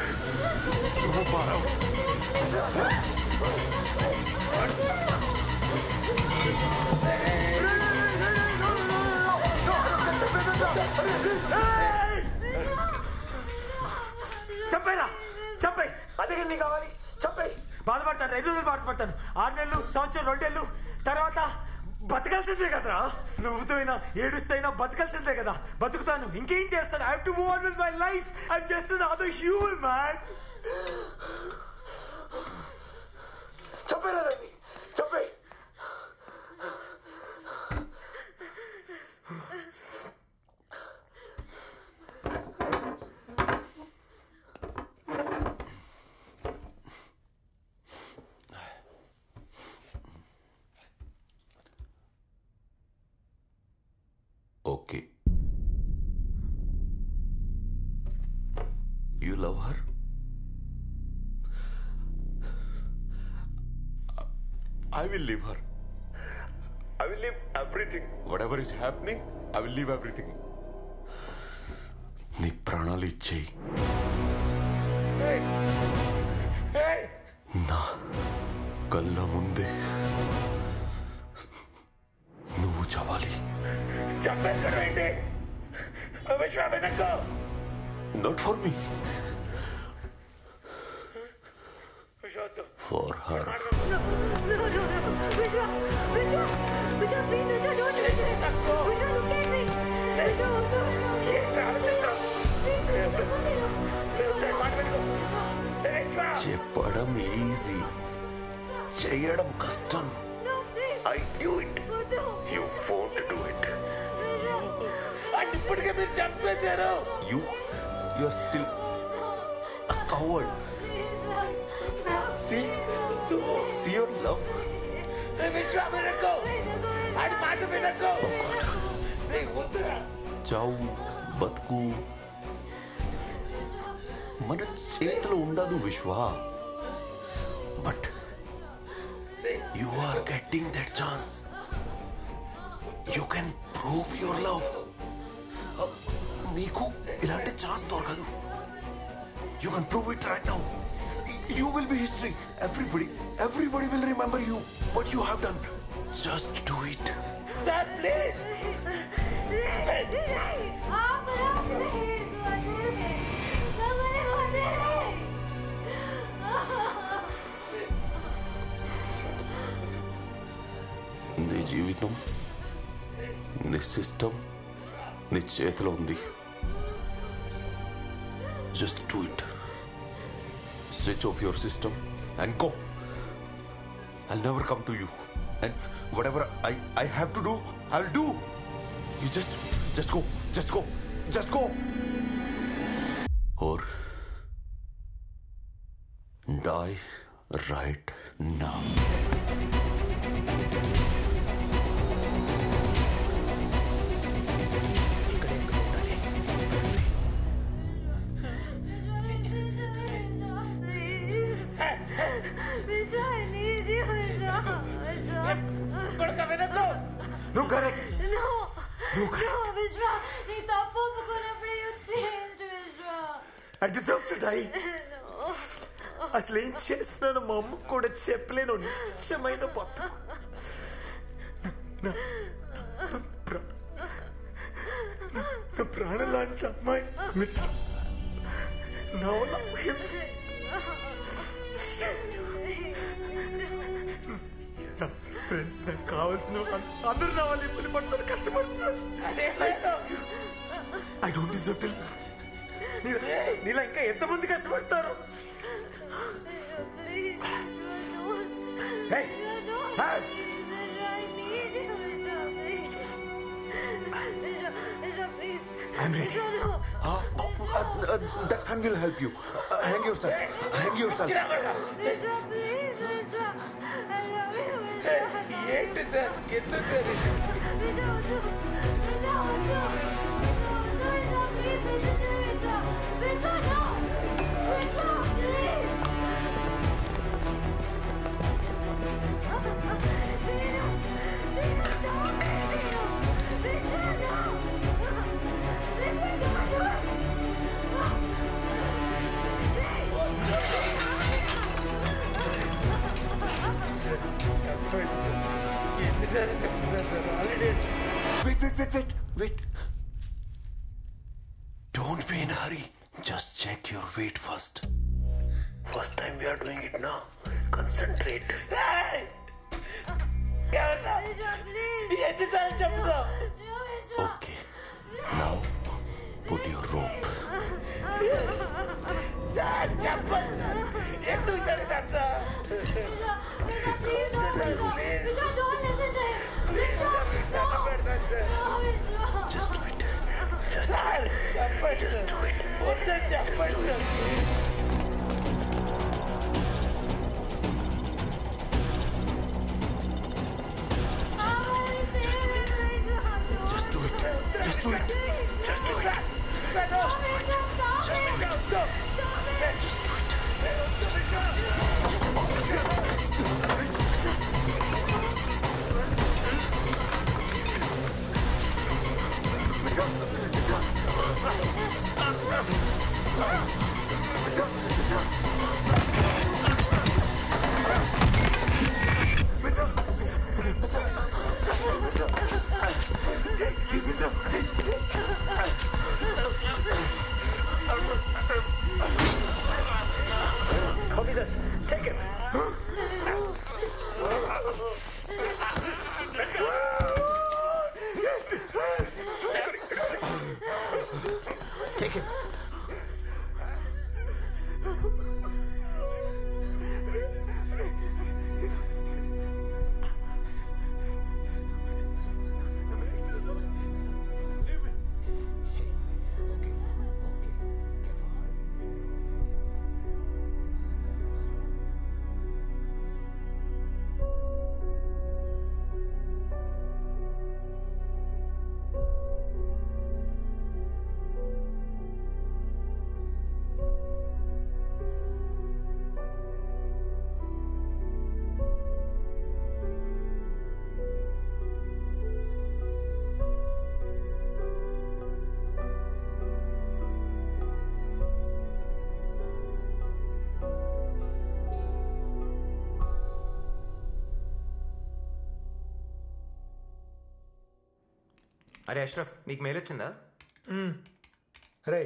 చంపేరా చంపేయి అదే నీ కావాలి చంపేయి బాధపడతాను 5 రోజులు బాధపడతాను 6 నెలలు సంవత్సరం 2 నెలలు తర్వాత బతకాల్సిందే కదరా నువ్వుతో అయినా ఏడుస్తైనా బతకాల్సిందే కదా బతుకుతాను ఇంకేం చేస్తాను I have to move on with my life I am just another human man చంపేరా దాన్ని చంపేయి Okay. You love her? I will leave her. I will leave everything. Whatever is happening, I will leave everything. నీ ప్రాణాలు ఇచ్చేయి నా కళ్ళ ముందే నువ్వు చావాలి Not for me. For her. No, Vishwa, please, Vishwa, don't do this. Vishwa, look at me. Vishwa, చెప్పడం easy చేయడం కష్టం I knew it. You won't do it. ఇప్పటికే మీరు చంపేశారు You're still a coward. See your love. విశ్వామినకు ఆడి మాట వినకు చావు బతుకు మన చేతిలో ఉండదు Vishwa but you are getting that chance you can prove your love నీకు ఇలాంటి ఛాన్స్ దొరకదు you can prove it right now you will be history everybody will remember you what you have done just do it sir please నీ జీవితం నీ system నీ చేతిలో ఉంది just do it switch off your system and go I'll never come to you and whatever I have to do I'll do you just go or die right now నువ్వు correct I deserve to die. అసలు ఏం చేస్తున్నాను మా అమ్మ కూడా చెప్పలేను నిజమైన బతుకు నా ప్రాణం లాంటి అమ్మాయి మిత్రం నా వల్ల హింస ఫ్రెండ్స్ నాకు కావాల్సిన అందరూ నా వాళ్ళు ఇబ్బంది పడుతున్నారు, కష్టపడుతున్నారు. I don't deserve to live. నీలా ఇంకా ఎంతమంది కష్టపడతారు? Hey! Hey! I'm ready. That fan will help you. Hang yourself. Hang yourself. ఏంటి సార్, ఎందుకు sir? Wait. Don't be in a hurry. Just check your weight first. First time we are doing it now. Concentrate. Okay. Now put your rope. చెప్పండి sir, ఎందుకు sir ఇదంతా? Just do it. చెప్పండి, Just do it. వద్దని చెప్పండి. Just do it. Just do it. Just do it. Just do it. Just do it. Just do it. Officers, take him. Take him. అరే అష్రఫ్, నీకు mail వచ్చిందా? రే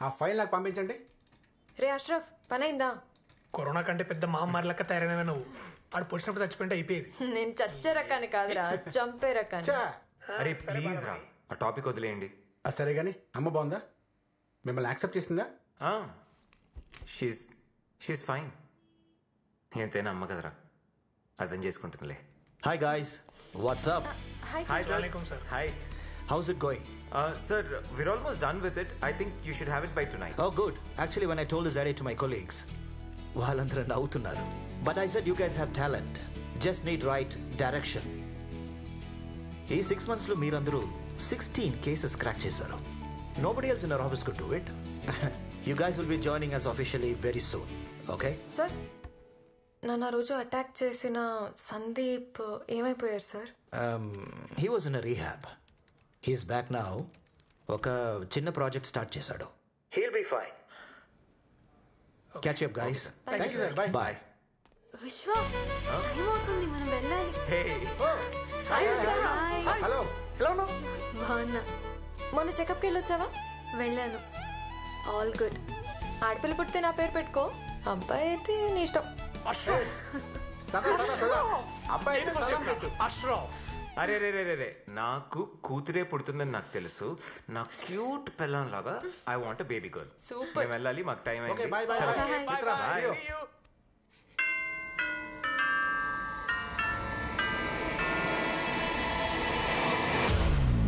ఆ file నాకు పంపించండి. రే Ashraf, పనైందా? Corona కంటే పెద్ద మహమ్మారి లెక్క తయారైనవే నువ్వు. ఆడు పొడిచినప్పుడు చచ్చిపోయింటే అయిపోయేది. నేను చచ్చే రకాన్ని కాదురా, చంపే రకాన్ని. అరే ప్లీజ్ రా, ఆ టాపిక్ వదిలేయండి. సరే కానీ అమ్మ బాగుందా? మిమ్మల్ని యాక్సెప్ట్ చేసిందా? She's fine. ఎంతైనా అమ్మ కదరా, అర్థం చేసుకుంటుందిలే. Hi guys, what's up? Hi sir. sir. Hi. How's it going? Sir, we're almost done with it. I think you should have it by tonight. Oh good. Actually when I told this idea to my colleagues, వాళ్ళందరూ నవ్వుతున్నారు. But I said you guys have talent. Just need right direction. ఈ 6 months లో మీరందరూ 16 cases crack చేశారు. Nobody else in our office could do it. You guys will be joining us officially very soon. Okay? Sir, నన్ను ఆ రోజు అటాక్ చేసిన సందీప్ ఏమైపోయారు sir? He was in a rehab. He's back now. ఒక చిన్న ప్రాజెక్ట్ స్టార్ట్ చేశాడు. He'll be fine. Catch you up guys. Thank you sir. Bye. Bye. విశ్వ, టైం అవుతుంది, మనం వెళ్ళాలి. హలో. బాగున్నా. మొన్న చెకప్కి వెళ్ళొచ్చావా? వెళ్ళాను. All good. ఆడపిల్ల పుట్టితే నా పేరు పెట్టుకో, అబ్బాయి అయితే నీ ఇష్టం. సదా సదా సదా అబ్బాయి నేను first చెప్పిన. అష్రఫ్ అరే రే రే రే రే నాకు కూతురే పుడుతుందని నాకు తెలుసు. నా క్యూట్ పిల్లం లాగా I want baby girl. Super. మేము వెళ్ళాలి, మాకు టైం ఓకే అయింది. బాయ్ బాయ్ చలో. Bye Bye, Mitra bye. Bye See you.